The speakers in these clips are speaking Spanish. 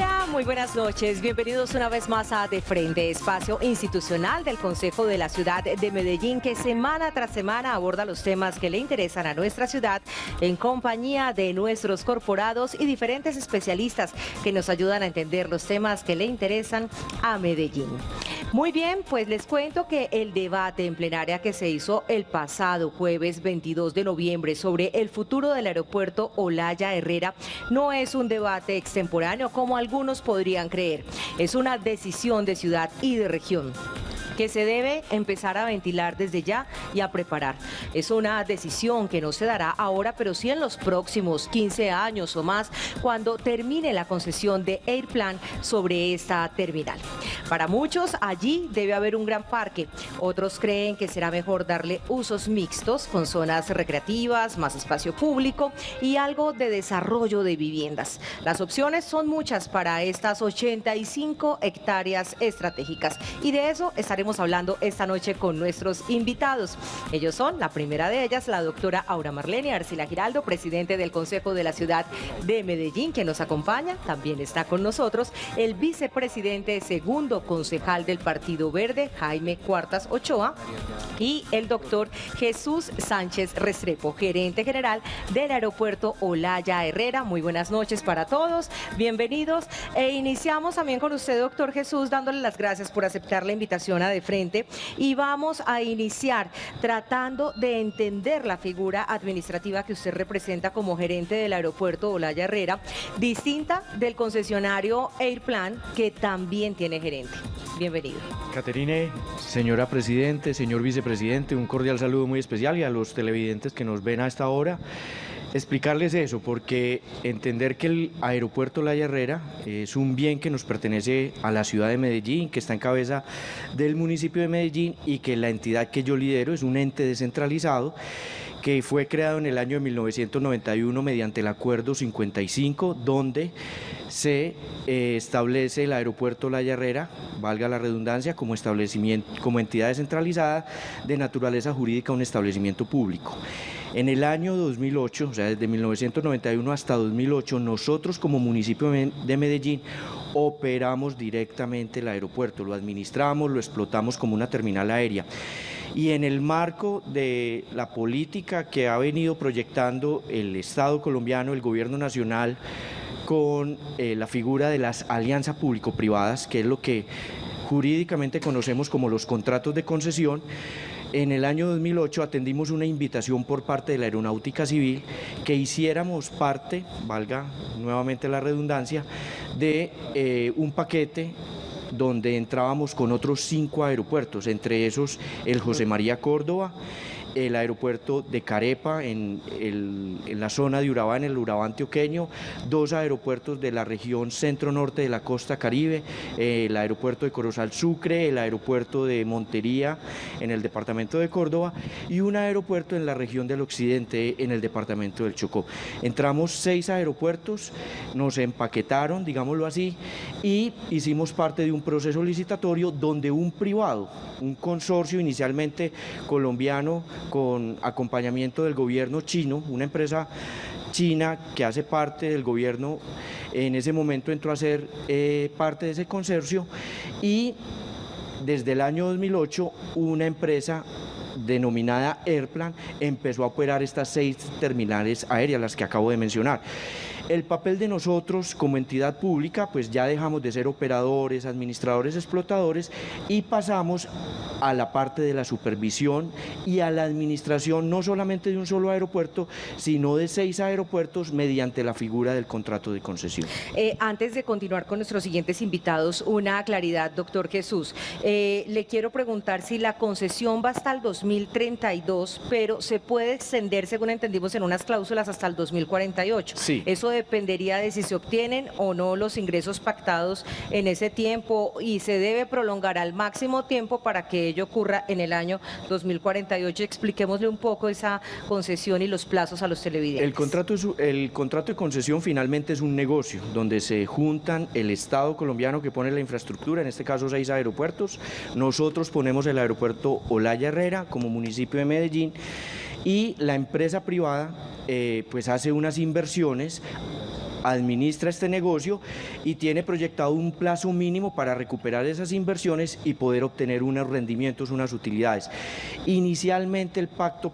Hola, muy buenas noches. Bienvenidos una vez más a De Frente, espacio institucional del Consejo de la Ciudad de Medellín, que semana tras semana aborda los temas que le interesan a nuestra ciudad en compañía de nuestros corporados y diferentes especialistas que nos ayudan a entender los temas que le interesan a Medellín. Muy bien, pues les cuento que el debate en plenaria que se hizo el pasado jueves 22 de noviembre sobre el futuro del aeropuerto Olaya Herrera no es un debate extemporáneo como algunos podrían creer. Es una decisión de ciudad y de región que se debe empezar a ventilar desde ya y a preparar. Es una decisión que no se dará ahora, pero sí en los próximos 15 años o más, cuando termine la concesión de Airplan sobre esta terminal. Para muchos, allí debe haber un gran parque. Otros creen que será mejor darle usos mixtos, con zonas recreativas, más espacio público y algo de desarrollo de viviendas. Las opciones son muchas para estas 85 hectáreas estratégicas, y de eso estaremos hablando esta noche con nuestros invitados. Ellos son, la primera de ellas, la doctora Aura Marlene Arcila Giraldo, presidente del Consejo de la Ciudad de Medellín, que nos acompaña. También está con nosotros el vicepresidente segundo concejal del Partido Verde, Jaime Cuartas Ochoa, y el doctor Jesús Sánchez Restrepo, gerente general del aeropuerto Olaya Herrera. Muy buenas noches para todos, bienvenidos. Iniciamos también con usted, doctor Jesús, dándole las gracias por aceptar la invitación a De Frente, y vamos a iniciar tratando de entender la figura administrativa que usted representa como gerente del aeropuerto Olaya Herrera, distinta del concesionario Airplan, que también tiene gerente. Bienvenido. Caterine, señora presidente, señor vicepresidente, un cordial saludo muy especial, y a los televidentes que nos ven a esta hora, explicarles eso, porque entender que el aeropuerto Olaya Herrera es un bien que nos pertenece a la ciudad de Medellín, que está en cabeza del municipio de Medellín, y que la entidad que yo lidero es un ente descentralizado que fue creado en el año de 1991 mediante el Acuerdo 55, donde se establece el aeropuerto Olaya Herrera, valga la redundancia, como establecimiento, como entidad descentralizada de naturaleza jurídica, un establecimiento público. En el año 2008, o sea, desde 1991 hasta 2008, nosotros como municipio de Medellín operamos directamente el aeropuerto, lo administramos, lo explotamos como una terminal aérea. Y en el marco de la política que ha venido proyectando el Estado colombiano, el Gobierno Nacional, con la figura de las alianzas público-privadas, que es lo que jurídicamente conocemos como los contratos de concesión, en el año 2008 atendimos una invitación por parte de la Aeronáutica Civil que hiciéramos parte, valga nuevamente la redundancia, de un paquete donde entrábamos con otros 5 aeropuertos, entre esos el José María Córdoba, el aeropuerto de Carepa en la zona de Urabá, en el Urabá antioqueño, 2 aeropuertos de la región centro-norte de la costa Caribe, el aeropuerto de Corozal Sucre, el aeropuerto de Montería en el departamento de Córdoba, y un aeropuerto en la región del occidente en el departamento del Chocó. Entramos 6 aeropuertos, nos empaquetaron, digámoslo así, y hicimos parte de un proceso licitatorio donde un privado, un consorcio inicialmente colombiano con acompañamiento del gobierno chino, una empresa china que hace parte del gobierno, en ese momento entró a ser parte de ese consorcio, y desde el año 2008 una empresa denominada Airplan empezó a operar estas 6 terminales aéreas, las que acabo de mencionar. El papel de nosotros como entidad pública, pues ya dejamos de ser operadores, administradores, explotadores, y pasamos a la parte de la supervisión y a la administración no solamente de un solo aeropuerto, sino de 6 aeropuertos mediante la figura del contrato de concesión. Antes de continuar con nuestros siguientes invitados, una claridad, doctor Jesús. Le quiero preguntar si la concesión va hasta el 2032, pero se puede extender, según entendimos en unas cláusulas, hasta el 2048. Sí. Eso dependería de si se obtienen o no los ingresos pactados en ese tiempo, y se debe prolongar al máximo tiempo para que ello ocurra en el año 2048. Expliquémosle un poco esa concesión y los plazos a los televidentes. El contrato de concesión finalmente es un negocio donde se juntan el Estado colombiano, que pone la infraestructura, en este caso 6 aeropuertos, nosotros ponemos el aeropuerto Olaya Herrera como municipio de Medellín, y la empresa privada pues hace unas inversiones administra este negocio y tiene proyectado un plazo mínimo para recuperar esas inversiones y poder obtener unos rendimientos, unas utilidades. Inicialmente el plazo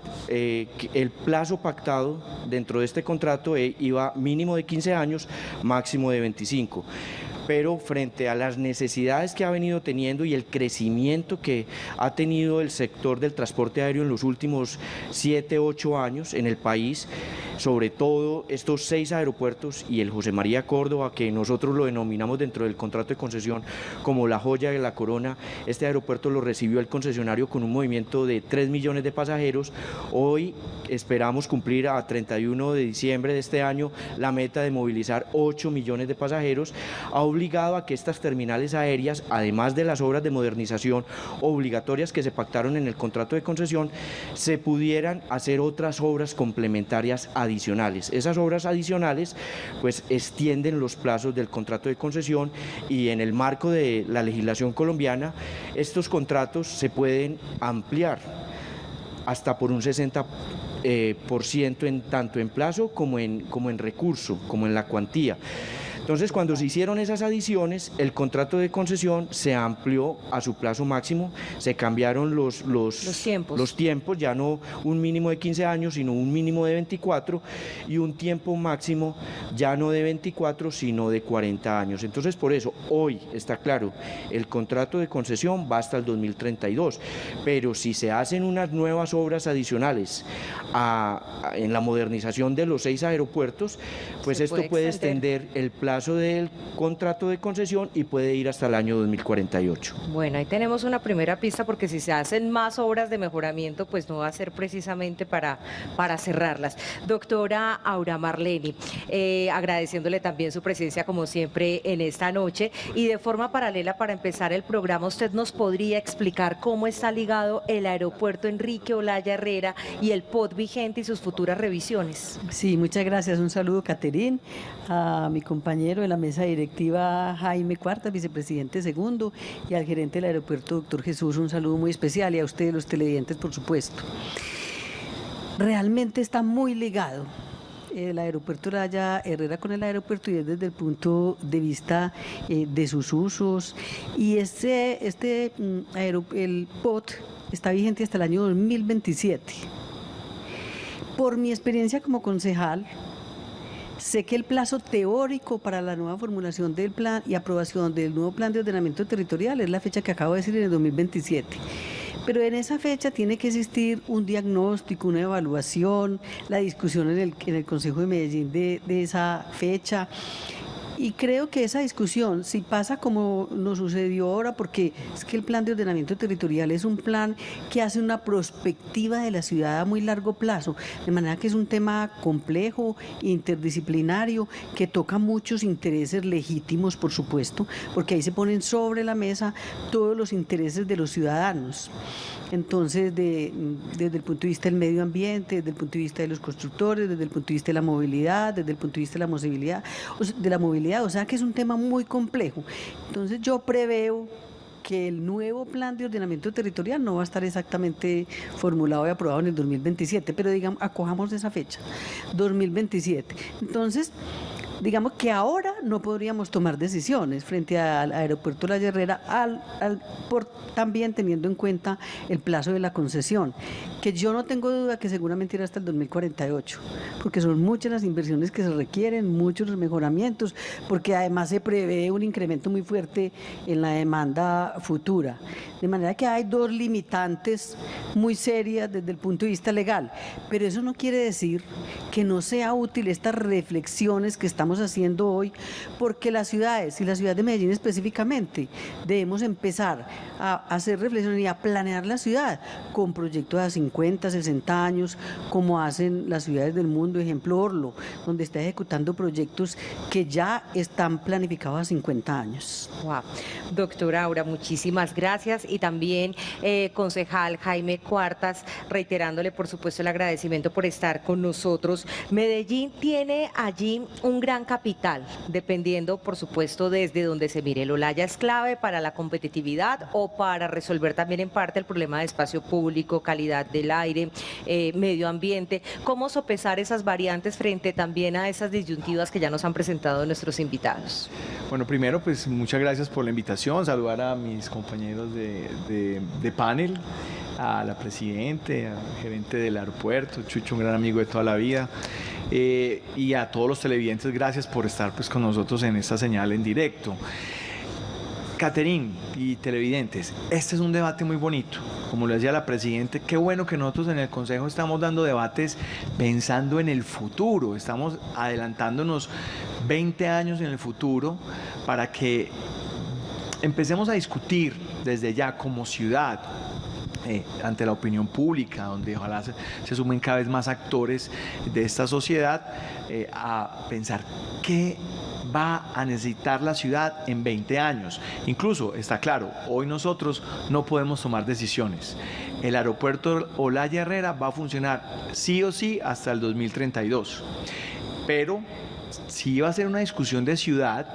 pactado dentro de este contrato iba mínimo de 15 años, máximo de 25. Pero frente a las necesidades que ha venido teniendo y el crecimiento que ha tenido el sector del transporte aéreo en los últimos 7, 8 años en el país, sobre todo estos 6 aeropuertos y el José María Córdoba, que nosotros lo denominamos dentro del contrato de concesión como la joya de la corona. Este aeropuerto lo recibió el concesionario con un movimiento de 3 millones de pasajeros. Hoy esperamos cumplir a 31 de diciembre de este año la meta de movilizar 8 millones de pasajeros. Ha obligado a que estas terminales aéreas, además de las obras de modernización obligatorias que se pactaron en el contrato de concesión, se pudieran hacer otras obras complementarias adicionales. Esas obras adicionales pues extienden los plazos del contrato de concesión y en el marco de la legislación colombiana estos contratos se pueden ampliar hasta por un 60% tanto en plazo como en recurso, como en la cuantía. Entonces, cuando se hicieron esas adiciones, el contrato de concesión se amplió a su plazo máximo, se cambiaron los tiempos, ya no un mínimo de 15 años, sino un mínimo de 24, y un tiempo máximo ya no de 24, sino de 40 años. Entonces, por eso, hoy está claro, el contrato de concesión va hasta el 2032, pero si se hacen unas nuevas obras adicionales en la modernización de los 6 aeropuertos, pues esto puede extender el plazo del contrato de concesión y puede ir hasta el año 2048. Bueno, ahí tenemos una primera pista, porque si se hacen más obras de mejoramiento, pues no va a ser precisamente para cerrarlas. Doctora Aura Marleni, agradeciéndole también su presencia como siempre en esta noche, y de forma paralela, para empezar el programa, ¿usted nos podría explicar cómo está ligado el aeropuerto Enrique Olaya Herrera y el POT vigente y sus futuras revisiones? Sí, muchas gracias. Un saludo, Caterín, a mi compañero de la mesa directiva Jaime Cuartas, vicepresidente segundo, y al gerente del aeropuerto, doctor Jesús, un saludo muy especial, y a ustedes, los televidentes, por supuesto. Realmente está muy ligado el aeropuerto Olaya Herrera con el aeropuerto, y es desde el punto de vista de sus usos, y el POT está vigente hasta el año 2027. Por mi experiencia como concejal, sé que el plazo teórico para la nueva formulación del plan y aprobación del nuevo plan de ordenamiento territorial es la fecha que acabo de decir, en el 2027. Pero en esa fecha tiene que existir un diagnóstico, una evaluación, la discusión en el Consejo de Medellín de esa fecha. Y creo que esa discusión, si pasa como nos sucedió ahora, porque es que el plan de ordenamiento territorial es un plan que hace una prospectiva de la ciudad a muy largo plazo, de manera que es un tema complejo, interdisciplinario, que toca muchos intereses legítimos, por supuesto, porque ahí se ponen sobre la mesa todos los intereses de los ciudadanos. Entonces, desde el punto de vista del medio ambiente, desde el punto de vista de los constructores, desde el punto de vista de la movilidad, desde el punto de vista de la movilidad, o sea que es un tema muy complejo. Entonces, yo preveo que el nuevo plan de ordenamiento territorial no va a estar exactamente formulado y aprobado en el 2027, pero digamos, acojamos esa fecha, 2027. Entonces, digamos que ahora no podríamos tomar decisiones frente al aeropuerto Olaya Herrera, también teniendo en cuenta el plazo de la concesión, que yo no tengo duda que seguramente irá hasta el 2048, porque son muchas las inversiones que se requieren, muchos los mejoramientos, porque además se prevé un incremento muy fuerte en la demanda futura. De manera que hay dos limitantes muy serias desde el punto de vista legal, pero eso no quiere decir que no sea útil estas reflexiones que estamos haciendo hoy, porque las ciudades, y la ciudad de Medellín específicamente, debemos empezar a hacer reflexiones y a planear la ciudad con proyectos a 50, 60 años, como hacen las ciudades del mundo, ejemplo Orlo, donde está ejecutando proyectos que ya están planificados a 50 años. Wow. Doctora Aura, muchísimas gracias, y también concejal Jaime Cuartas, reiterándole por supuesto el agradecimiento por estar con nosotros. Medellín tiene allí un gran gran capital, dependiendo, por supuesto, desde donde se mire. ¿El Olaya es clave para la competitividad o para resolver también en parte el problema de espacio público, calidad del aire, medio ambiente? ¿Cómo sopesar esas variantes frente también a esas disyuntivas que ya nos han presentado nuestros invitados? Bueno, primero, pues muchas gracias por la invitación, saludar a mis compañeros de panel, a la presidente, al gerente del aeropuerto, Chucho, un gran amigo de toda la vida, y a todos los televidentes, gracias por estar pues con nosotros en esta señal en directo. Caterín y televidentes, este es un debate muy bonito, como lo decía la presidenta, qué bueno que nosotros en el Consejo estamos dando debates pensando en el futuro, estamos adelantándonos 20 años en el futuro para que empecemos a discutir desde ya como ciudad, ante la opinión pública, donde ojalá se sumen cada vez más actores de esta sociedad, a pensar qué va a necesitar la ciudad en 20 años. Incluso, está claro, hoy nosotros no podemos tomar decisiones. El aeropuerto Olaya Herrera va a funcionar sí o sí hasta el 2032, pero sí va a ser una discusión de ciudad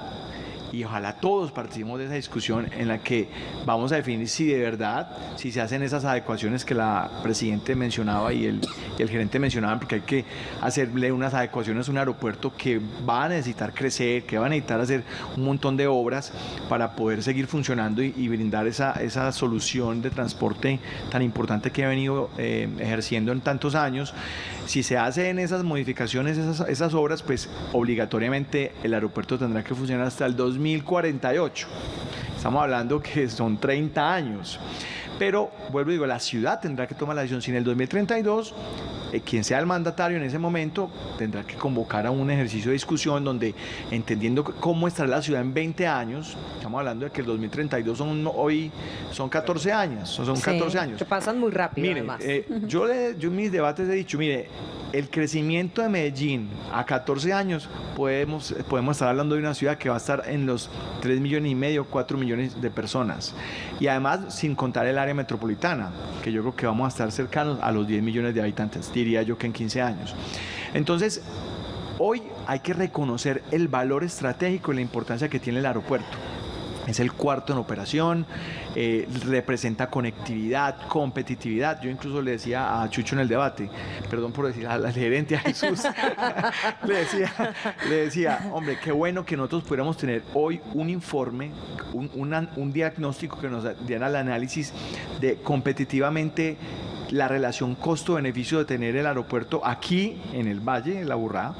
y ojalá todos participemos de esa discusión en la que vamos a definir si de verdad, si se hacen esas adecuaciones que la presidenta mencionaba y el gerente mencionaban, porque hay que hacerle unas adecuaciones a un aeropuerto que va a necesitar crecer, que va a necesitar hacer un montón de obras para poder seguir funcionando y brindar esa solución de transporte tan importante que ha venido ejerciendo en tantos años. Si se hacen esas modificaciones, esas obras, pues obligatoriamente el aeropuerto tendrá que funcionar hasta el 2048. Estamos hablando que son 30 años. Pero, vuelvo y digo, la ciudad tendrá que tomar la decisión. Si en el 2032, quien sea el mandatario en ese momento, tendrá que convocar a un ejercicio de discusión donde, entendiendo cómo estará la ciudad en 20 años, estamos hablando de que el 2032 hoy son 14 años, son 14 años. Que pasan muy rápido, mire, además. Yo en mis debates he dicho, mire, el crecimiento de Medellín a 14 años podemos estar hablando de una ciudad que va a estar en los 3,5 millones, 4 millones de personas. Y además, sin contar el área metropolitana, que yo creo que vamos a estar cercanos a los 10 millones de habitantes, diría yo que en 15 años. Entonces, hoy hay que reconocer el valor estratégico y la importancia que tiene el aeropuerto. Es el cuarto en operación, representa conectividad, competitividad. Yo incluso le decía a Chucho en el debate, perdón por decir al gerente, a Jesús, le decía, hombre, qué bueno que nosotros pudiéramos tener hoy un informe, un diagnóstico que nos diera el análisis de competitivamente la relación costo-beneficio de tener el aeropuerto aquí en el Valle, en La Burrá,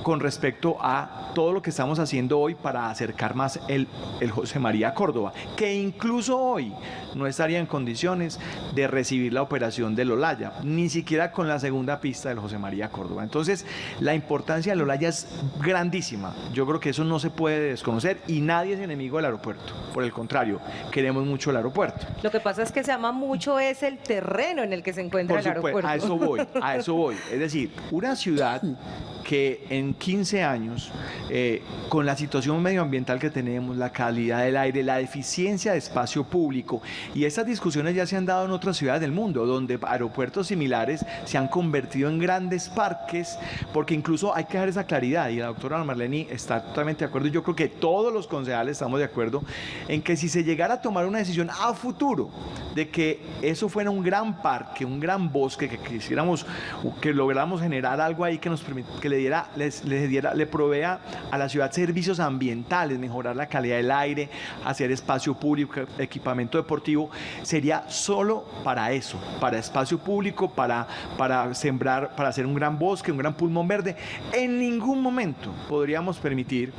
con respecto a todo lo que estamos haciendo hoy para acercar más el José María Córdoba, que incluso hoy no estaría en condiciones de recibir la operación del Olaya, ni siquiera con la segunda pista del José María Córdoba. Entonces, la importancia del Olaya es grandísima. Yo creo que eso no se puede desconocer y nadie es enemigo del aeropuerto. Por el contrario, queremos mucho el aeropuerto. Lo que pasa es que se ama mucho es el terreno en el que se encuentra el aeropuerto. A eso voy. Es decir, una ciudad que en 15 años, con la situación medioambiental que tenemos, la calidad del aire, la eficiencia de espacio público, y estas discusiones ya se han dado en otras ciudades del mundo, donde aeropuertos similares se han convertido en grandes parques, porque incluso hay que dejar esa claridad, y la doctora Marleni está totalmente de acuerdo, y yo creo que todos los concejales estamos de acuerdo, en que si se llegara a tomar una decisión a futuro, de que eso fuera un gran parque, un gran bosque, que quisiéramos, que lográramos generar algo ahí que nos permita, que le provea a la ciudad servicios ambientales, mejorar la calidad del aire, hacer espacio público, equipamiento deportivo, sería solo para eso, para espacio público, para sembrar, para hacer un gran bosque, un gran pulmón verde. En ningún momento podríamos permitir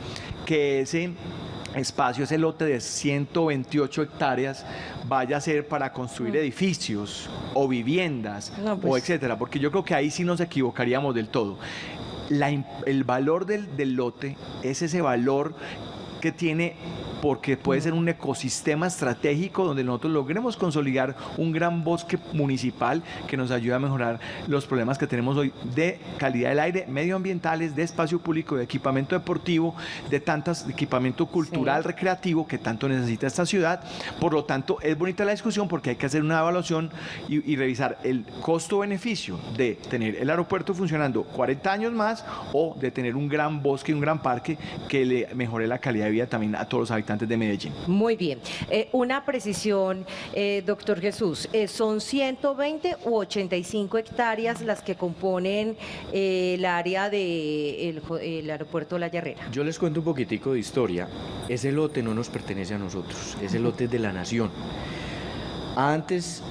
que ese espacio, ese lote de 128 hectáreas vaya a ser para construir edificios o viviendas o etcétera, porque yo creo que ahí sí nos equivocaríamos del todo. El valor del lote es ese valor que tiene porque puede ser un ecosistema estratégico donde nosotros logremos consolidar un gran bosque municipal que nos ayude a mejorar los problemas que tenemos hoy de calidad del aire, medioambientales, de espacio público, de equipamiento deportivo, de tantas equipamiento cultural, recreativo que tanto necesita esta ciudad. Por lo tanto, es bonita la discusión porque hay que hacer una evaluación y revisar el costo-beneficio de tener el aeropuerto funcionando 40 años más o de tener un gran bosque y un gran parque que le mejore la calidad de vida también a todos los habitantes de Medellín. Muy bien. Una precisión, doctor Jesús, ¿son 120 u 85 hectáreas las que componen el área del aeropuerto La Herrera? Yo les cuento un poquitico de historia. Ese lote no nos pertenece a nosotros, ese lote es de la nación. Antes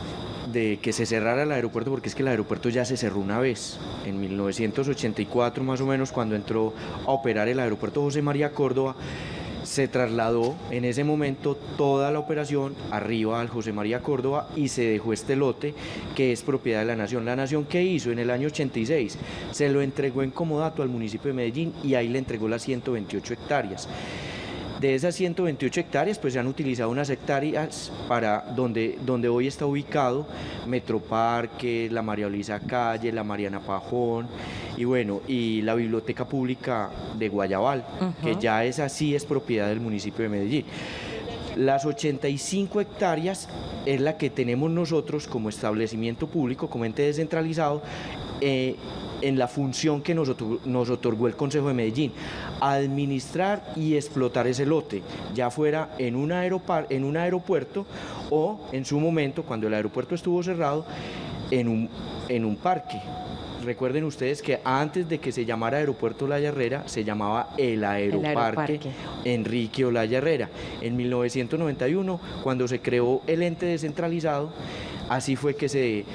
de que se cerrara el aeropuerto, porque es que el aeropuerto ya se cerró una vez, en 1984 más o menos, cuando entró a operar el aeropuerto José María Córdoba, se trasladó en ese momento toda la operación arriba al José María Córdoba y se dejó este lote que es propiedad de la nación. La nación, ¿qué hizo? En el año 86 se lo entregó en comodato al municipio de Medellín y ahí le entregó las 128 hectáreas. De esas 128 hectáreas, pues se han utilizado unas hectáreas para donde hoy está ubicado Metroparque, la María Luisa Calle, la Mariana Pajón y bueno, y la Biblioteca Pública de Guayabal, que ya esa sí es propiedad del municipio de Medellín. Las 85 hectáreas es la que tenemos nosotros como establecimiento público, como ente descentralizado, en la función que nos otorgó el Consejo de Medellín, administrar y explotar ese lote, ya fuera en un aeropuerto o en su momento, cuando el aeropuerto estuvo cerrado, en un parque. Recuerden ustedes que antes de que se llamara Aeropuerto Olaya Herrera, se llamaba el Aeroparque Enrique Olaya Herrera. En 1991, cuando se creó el ente descentralizado, así fue que se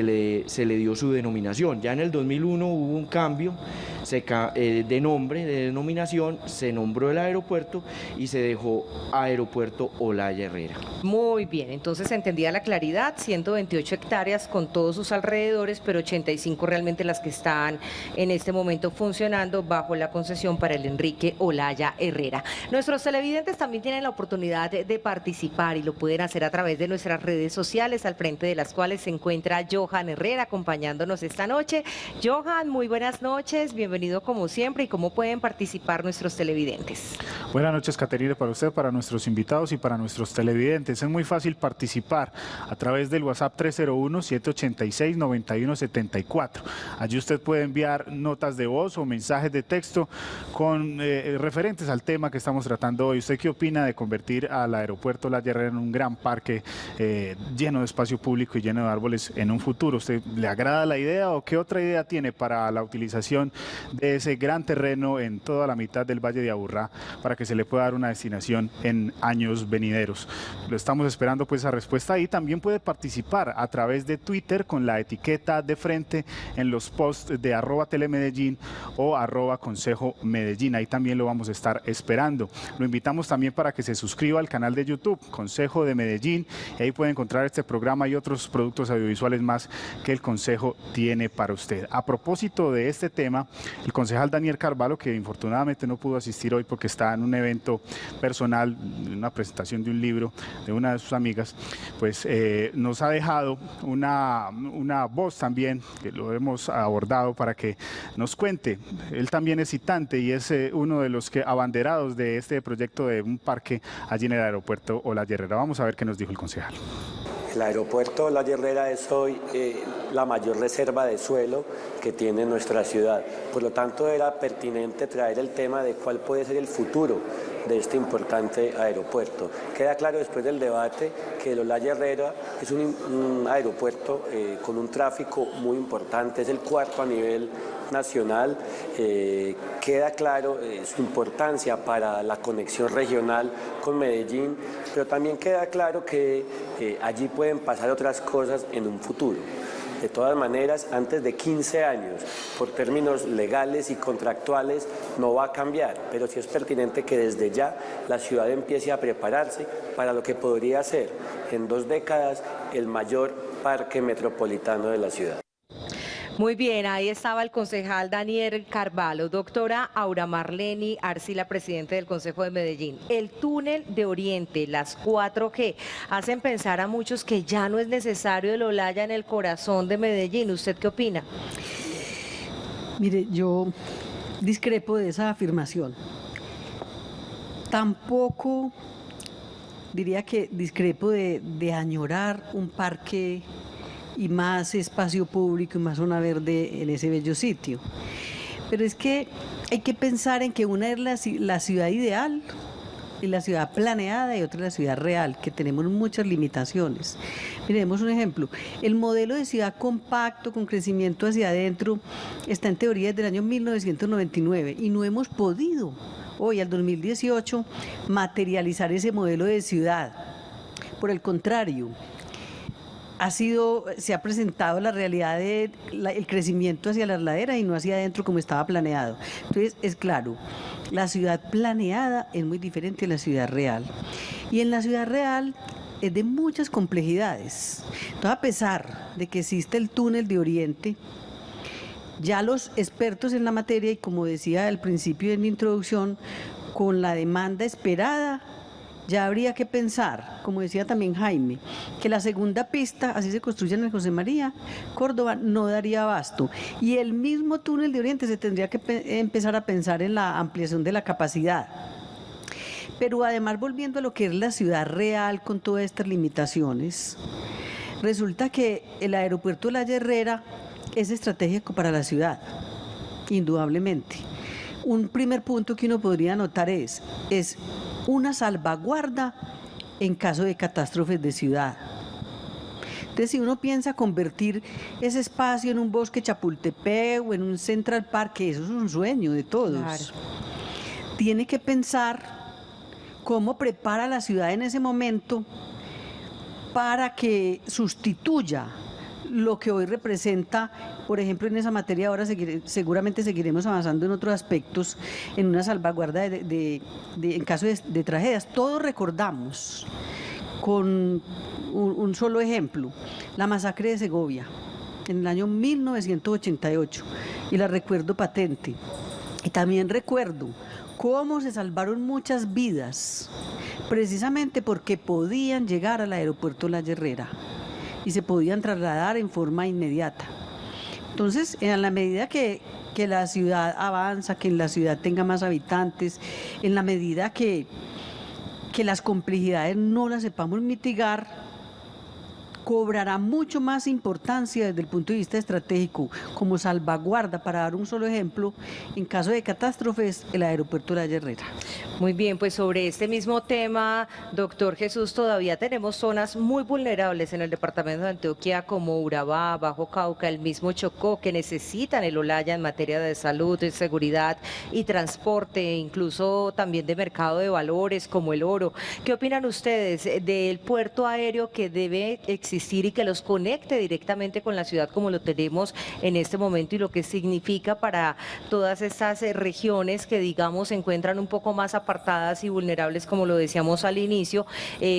le dio su denominación. Ya en el 2001 hubo un cambio de nombre, de denominación, se nombró el aeropuerto y se dejó Aeropuerto Olaya Herrera. Muy bien, entonces entendida la claridad, 128 hectáreas con todos sus alrededores, pero 85 realmente las que están en este momento funcionando bajo la concesión para el Enrique Olaya Herrera. Nuestros televidentes también tienen la oportunidad de participar y lo pueden hacer a través de nuestras redes sociales, al frente de las cuales se encuentra Johan Herrera acompañándonos esta noche. Johan, muy buenas noches, bienvenido como siempre. ¿Y cómo pueden participar nuestros televidentes? Buenas noches, Caterina, para usted, para nuestros invitados y para nuestros televidentes. Es muy fácil participar a través del WhatsApp 301-786-9174. Allí usted puede enviar notas de voz o mensajes de texto con referentes al tema que estamos tratando hoy. ¿Usted qué opina de convertir al aeropuerto La Herrera en un gran parque lleno de espacio público y lleno de árboles en un futuro? ¿Usted le agrada la idea o qué otra idea tiene para la utilización de ese gran terreno en toda la mitad del Valle de Aburrá para que se le pueda dar una destinación en años venideros? Lo estamos esperando pues esa respuesta ahí. También puede participar a través de Twitter con la etiqueta de frente en los posts de @telemedellín o @Consejo Medellín. Ahí también lo vamos a estar esperando. Lo invitamos también para que se suscriba al canal de YouTube Consejo de Medellín y ahí puede encontrar este programa y otros productos audiovisuales más que el Consejo tiene para usted. A propósito de este tema, el concejal Daniel Carvalho, que infortunadamente no pudo asistir hoy porque está en un evento personal, una presentación de un libro de una de sus amigas, pues nos ha dejado una voz también, que lo hemos abordado para que nos cuente. Él también es citante y es uno de los abanderados de este proyecto de un parque allí en el aeropuerto Olaya Herrera. Vamos a ver qué nos dijo el concejal. El aeropuerto Olaya Herrera es hoy la mayor reserva de suelo que tiene nuestra ciudad. Por lo tanto, era pertinente traer el tema de cuál puede ser el futuro de este importante aeropuerto. Queda claro después del debate que el Olaya Herrera es un aeropuerto con un tráfico muy importante, es el cuarto a nivel nacional. Queda claro su importancia para la conexión regional con Medellín, pero también queda claro que allí pueden pasar otras cosas en un futuro. De todas maneras, antes de 15 años, por términos legales y contractuales, no va a cambiar, pero sí es pertinente que desde ya la ciudad empiece a prepararse para lo que podría ser en 2 décadas el mayor parque metropolitano de la ciudad. Muy bien, ahí estaba el concejal Daniel Carvalho. Doctora Aura Marleni Arcila, presidente del Consejo de Medellín. El túnel de Oriente, las 4G, hacen pensar a muchos que ya no es necesario el Olaya en el corazón de Medellín. ¿Usted qué opina? Mire, yo discrepo de esa afirmación. Tampoco diría que discrepo de añorar un parque y más espacio público y más zona verde en ese bello sitio. Pero es que hay que pensar en que una es la ciudad ideal y la ciudad planeada y otra es la ciudad real, que tenemos muchas limitaciones. Miremos un ejemplo. El modelo de ciudad compacto con crecimiento hacia adentro está en teoría desde el año 1999 y no hemos podido hoy, al 2018, materializar ese modelo de ciudad. Por el contrario, se ha presentado la realidad del crecimiento hacia las laderas y no hacia adentro como estaba planeado. Entonces, es claro, la ciudad planeada es muy diferente a la ciudad real. Y en la ciudad real es de muchas complejidades. Entonces, a pesar de que existe el túnel de Oriente, ya los expertos en la materia, y como decía al principio de mi introducción, con la demanda esperada, ya habría que pensar, como decía también Jaime, que la segunda pista, así se construye en el José María Córdoba, no daría abasto. Y el mismo túnel de Oriente se tendría que empezar a pensar en la ampliación de la capacidad. Pero además, volviendo a lo que es la ciudad real con todas estas limitaciones, resulta que el aeropuerto de La Herrera es estratégico para la ciudad, indudablemente. Un primer punto que uno podría notar es una salvaguarda en caso de catástrofes de ciudad. Entonces, si uno piensa convertir ese espacio en un bosque Chapultepec o en un Central Park, que eso es un sueño de todos, claro, tiene que pensar cómo prepara la ciudad en ese momento para que sustituya lo que hoy representa, por ejemplo, en esa materia. Ahora seguramente seguiremos avanzando en otros aspectos, en una salvaguarda en caso de tragedias. Todos recordamos, con un solo ejemplo, la masacre de Segovia en el año 1988, y la recuerdo patente. Y también recuerdo cómo se salvaron muchas vidas, precisamente porque podían llegar al aeropuerto La Herrera y se podían trasladar en forma inmediata. Entonces, en la medida que la ciudad avanza, que en la ciudad tenga más habitantes, en la medida que las complejidades no las sepamos mitigar, cobrará mucho más importancia desde el punto de vista estratégico, como salvaguarda, para dar un solo ejemplo, en caso de catástrofes, el aeropuerto de La Herrera. Muy bien, pues sobre este mismo tema, doctor Jesús, todavía tenemos zonas muy vulnerables en el departamento de Antioquia, como Urabá, Bajo Cauca, el mismo Chocó, que necesitan el Olaya en materia de salud, de seguridad y transporte, incluso también de mercado de valores, como el oro. ¿Qué opinan ustedes del puerto aéreo que debe existir y que los conecte directamente con la ciudad, como lo tenemos en este momento, y lo que significa para todas estas regiones que, digamos, se encuentran un poco más apartadas y vulnerables, como lo decíamos al inicio,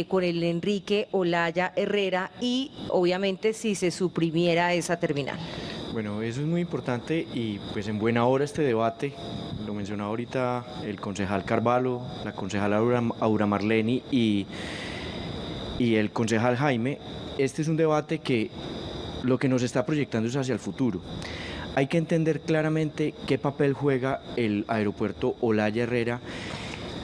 con el Enrique Olaya Herrera, y obviamente si se suprimiera esa terminal? Bueno, eso es muy importante y pues en buena hora este debate. Lo mencionaba ahorita el concejal Carvalho, la concejal Aura Marleni y el concejal Jaime. Este es un debate que lo que nos está proyectando es hacia el futuro. Hay que entender claramente qué papel juega el aeropuerto Olaya Herrera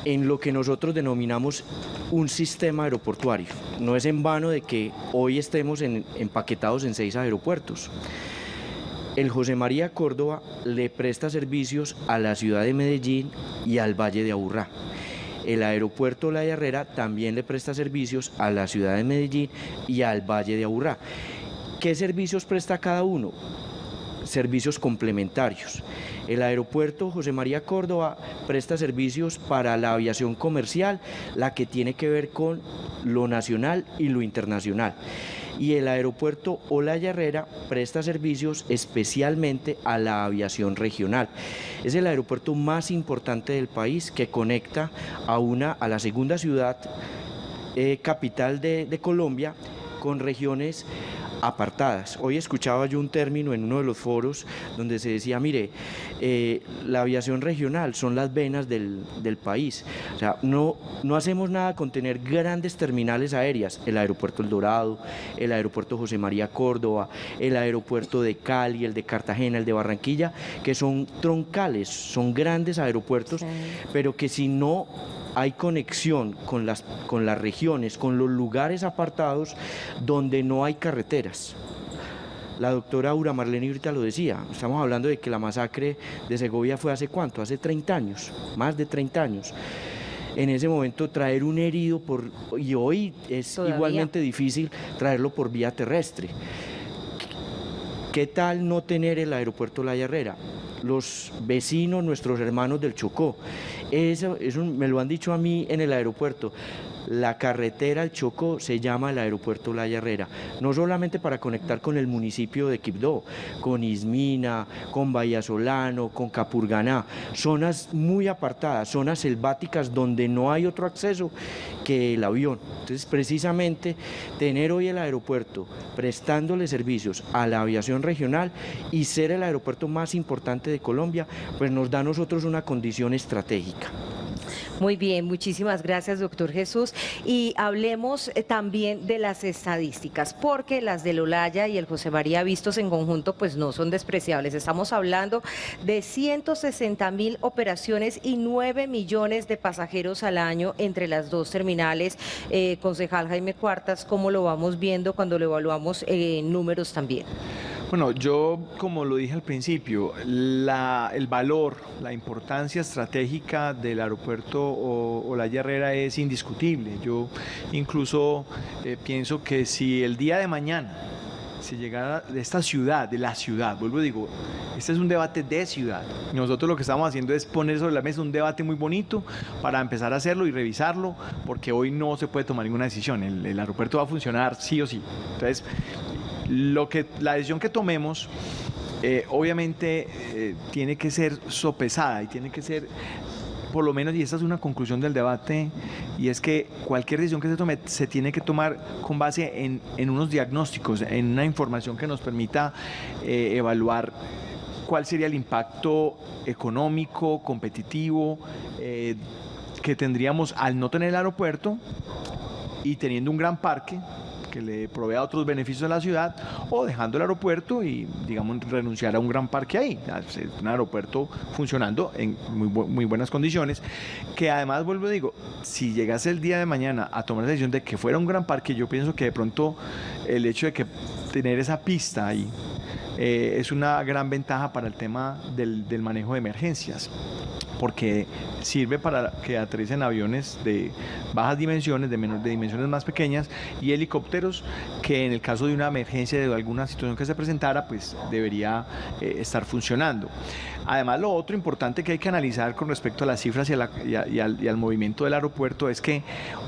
en lo que nosotros denominamos un sistema aeroportuario. No es en vano de que hoy estemos empaquetados en 6 aeropuertos. El José María Córdoba le presta servicios a la ciudad de Medellín y al Valle de Aburrá. El aeropuerto Olaya Herrera también le presta servicios a la ciudad de Medellín y al Valle de Aburrá. ¿Qué servicios presta cada uno? Servicios complementarios. El aeropuerto José María Córdoba presta servicios para la aviación comercial, la que tiene que ver con lo nacional y lo internacional. Y el aeropuerto Olaya Herrera presta servicios especialmente a la aviación regional. Es el aeropuerto más importante del país, que conecta a la segunda ciudad capital de Colombia, con regiones apartadas. Hoy escuchaba yo un término en uno de los foros donde se decía, mire, la aviación regional son las venas del país. O sea, no hacemos nada con tener grandes terminales aéreas, el aeropuerto El Dorado, el aeropuerto José María Córdoba, el aeropuerto de Cali, el de Cartagena, el de Barranquilla, que son troncales, son grandes aeropuertos, sí, pero que si no hay conexión con las regiones, con los lugares apartados donde no hay carreteras. La doctora Aura Marlene ahorita lo decía, estamos hablando de que la masacre de Segovia fue hace ¿cuánto? Hace 30 años, más de 30 años. En ese momento traer un herido y hoy es ¿todavía? Igualmente difícil traerlo por vía terrestre. ¿Qué tal no tener el aeropuerto La Herrera? Los vecinos, nuestros hermanos del Chocó, eso me lo han dicho a mí en el aeropuerto. La carretera al Chocó se llama el aeropuerto La Herrera, no solamente para conectar con el municipio de Quibdó, con Ismina, con Vallasolano, con Capurganá, zonas muy apartadas, zonas selváticas donde no hay otro acceso que el avión. Entonces, precisamente, tener hoy el aeropuerto prestándole servicios a la aviación regional y ser el aeropuerto más importante de Colombia, pues nos da a nosotros una condición estratégica. Muy bien, muchísimas gracias, doctor Jesús. Y hablemos también de las estadísticas, porque las del Olaya y el José María vistos en conjunto, pues no son despreciables. Estamos hablando de 160.000 operaciones y 9 millones de pasajeros al año entre las dos terminales. Concejal Jaime Cuartas, ¿cómo lo vamos viendo cuando lo evaluamos en números también? Bueno, yo, como lo dije al principio, el valor, la importancia estratégica del aeropuerto Olaya Herrera es indiscutible. Yo incluso pienso que si el día de mañana se llegara de esta ciudad, de la ciudad, vuelvo y digo, este es un debate de ciudad. Nosotros lo que estamos haciendo es poner sobre la mesa un debate muy bonito para empezar a hacerlo y revisarlo, porque hoy no se puede tomar ninguna decisión. El aeropuerto va a funcionar sí o sí. Entonces, la decisión que tomemos obviamente tiene que ser sopesada y tiene que ser, por lo menos, y esta es una conclusión del debate, y es que cualquier decisión que se tome se tiene que tomar con base en unos diagnósticos, en una información que nos permita evaluar cuál sería el impacto económico, competitivo que tendríamos al no tener el aeropuerto y teniendo un gran parque que le provea otros beneficios a la ciudad, o dejando el aeropuerto y, digamos, renunciar a un gran parque ahí. Un aeropuerto funcionando en muy buenas condiciones, que además, vuelvo y digo, si llegase el día de mañana a tomar la decisión de que fuera un gran parque, yo pienso que de pronto el hecho de que tener esa pista ahí es una gran ventaja para el tema del manejo de emergencias, porque sirve para que aterricen aviones de bajas dimensiones, de dimensiones más pequeñas, y helicópteros que en el caso de una emergencia, de alguna situación que se presentara, pues debería estar funcionando. Además, lo otro importante que hay que analizar con respecto a las cifras y al movimiento del aeropuerto es que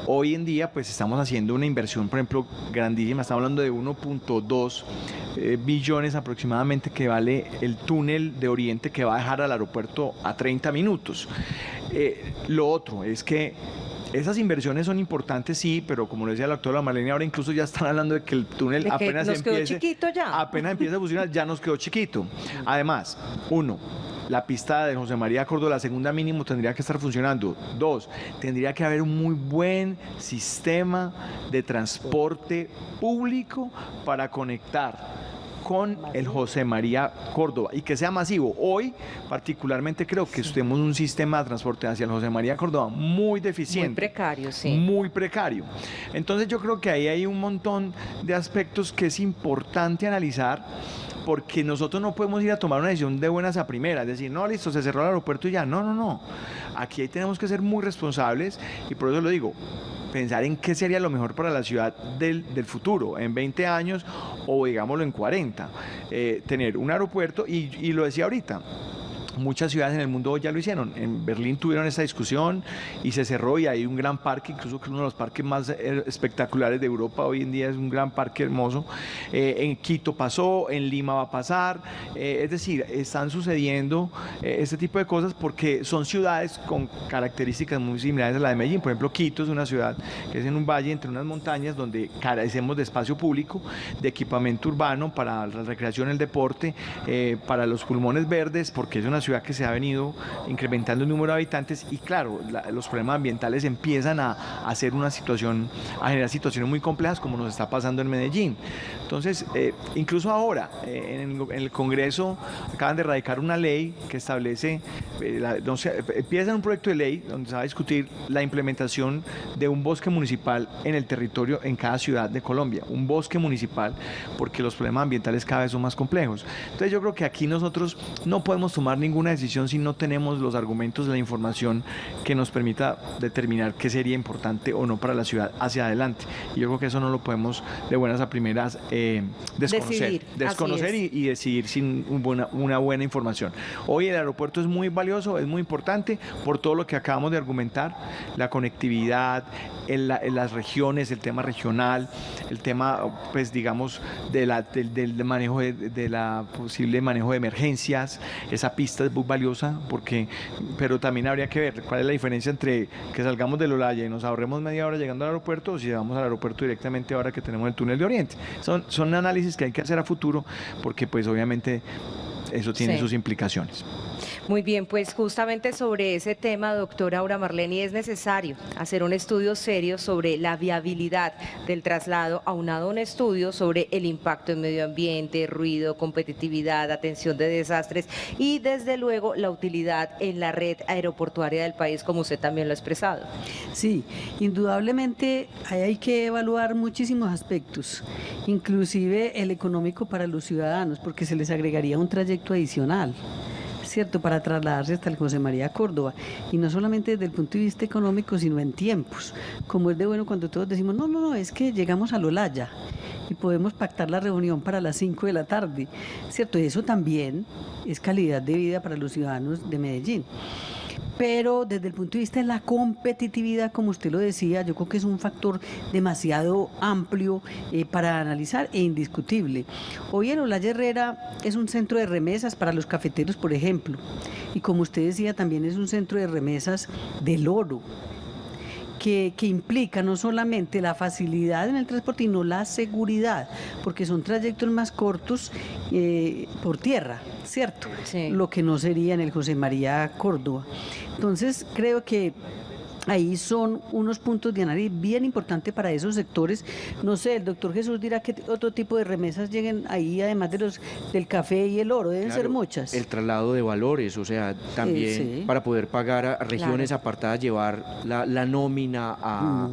hoy en día pues estamos haciendo una inversión, por ejemplo, grandísima. Estamos hablando de 1.2 billones aproximadamente que vale el túnel de Oriente, que va a dejar al aeropuerto a 30 minutos. Lo otro es que esas inversiones son importantes, sí, pero como lo decía la doctora Marlene, ahora incluso ya están hablando de que el túnel apenas empieza a funcionar, ya nos quedó chiquito. Además, la pista de José María Córdoba, la segunda mínimo, tendría que estar funcionando. 2, tendría que haber un muy buen sistema de transporte público para conectar con el José María Córdoba y que sea masivo. Hoy, particularmente, creo que tenemos un sistema de transporte hacia el José María Córdoba muy deficiente. Muy precario, sí. Muy precario. Entonces, yo creo que ahí hay un montón de aspectos que es importante analizar, porque nosotros no podemos ir a tomar una decisión de buenas a primeras, decir, no, listo, se cerró el aeropuerto y ya. No. Aquí tenemos que ser muy responsables, y por eso lo digo, pensar en qué sería lo mejor para la ciudad del futuro, en 20 años o digámoslo en 40. Tener un aeropuerto, y lo decía ahorita, muchas ciudades en el mundo ya lo hicieron. En Berlín tuvieron esta discusión y se cerró, y hay un gran parque, incluso que uno de los parques más espectaculares de Europa hoy en día, es un gran parque hermoso. En Quito pasó, en Lima va a pasar, es decir, están sucediendo este tipo de cosas porque son ciudades con características muy similares a la de Medellín. Por ejemplo, Quito es una ciudad que es en un valle entre unas montañas donde carecemos de espacio público, de equipamiento urbano para la recreación, el deporte, para los pulmones verdes, porque es una ciudad que se ha venido incrementando el número de habitantes, y claro, los problemas ambientales empiezan a hacer una situación, a generar situaciones muy complejas como nos está pasando en Medellín. Entonces, incluso ahora, en el Congreso acaban de radicar una ley que establece, empieza un proyecto de ley donde se va a discutir la implementación de un bosque municipal en el territorio, en cada ciudad de Colombia, un bosque municipal, porque los problemas ambientales cada vez son más complejos. Entonces yo creo que aquí nosotros no podemos tomar ninguna decisión si no tenemos los argumentos, la información que nos permita determinar qué sería importante o no para la ciudad hacia adelante. Y yo creo que eso no lo podemos de buenas a primeras desconocer y decidir sin una buena información. Hoy el aeropuerto es muy valioso, es muy importante por todo lo que acabamos de argumentar, la conectividad, en las regiones, el tema regional, el tema, pues digamos, del manejo de la posible manejo de emergencias. Esa pista es muy valiosa pero también habría que ver cuál es la diferencia entre que salgamos del Olaya y nos ahorremos media hora llegando al aeropuerto, o si vamos al aeropuerto directamente ahora que tenemos el túnel de Oriente. Son análisis que hay que hacer a futuro, porque pues obviamente eso tiene sus implicaciones. Muy bien, pues justamente sobre ese tema, doctora Aura Marleni, es necesario hacer un estudio serio sobre la viabilidad del traslado, aunado a un estudio sobre el impacto en medio ambiente, ruido, competitividad, atención de desastres y desde luego la utilidad en la red aeroportuaria del país, como usted también lo ha expresado. Sí, indudablemente hay que evaluar muchísimos aspectos, inclusive el económico para los ciudadanos, porque se les agregaría un trayecto adicional, ¿cierto?, para trasladarse hasta el José María Córdoba, y no solamente desde el punto de vista económico, sino en tiempos, como es de bueno cuando todos decimos, no, es que llegamos al Olaya y podemos pactar la reunión para las 5 de la tarde, ¿cierto? Y eso también es calidad de vida para los ciudadanos de Medellín. Pero desde el punto de vista de la competitividad, como usted lo decía, yo creo que es un factor demasiado amplio para analizar e indiscutible. Hoy el Olaya Herrera es un centro de remesas para los cafeteros, por ejemplo, y como usted decía, también es un centro de remesas del oro, que implica no solamente la facilidad en el transporte, sino la seguridad, porque son trayectos más cortos por tierra, ¿cierto? Sí. Lo que no sería en el José María Córdoba. Entonces, creo que ahí son unos puntos de análisis bien importantes para esos sectores. No sé, el doctor Jesús dirá que otro tipo de remesas lleguen ahí, además de del café y el oro, deben ser muchas. El traslado de valores, o sea, también para poder pagar a regiones apartadas, llevar la nómina a...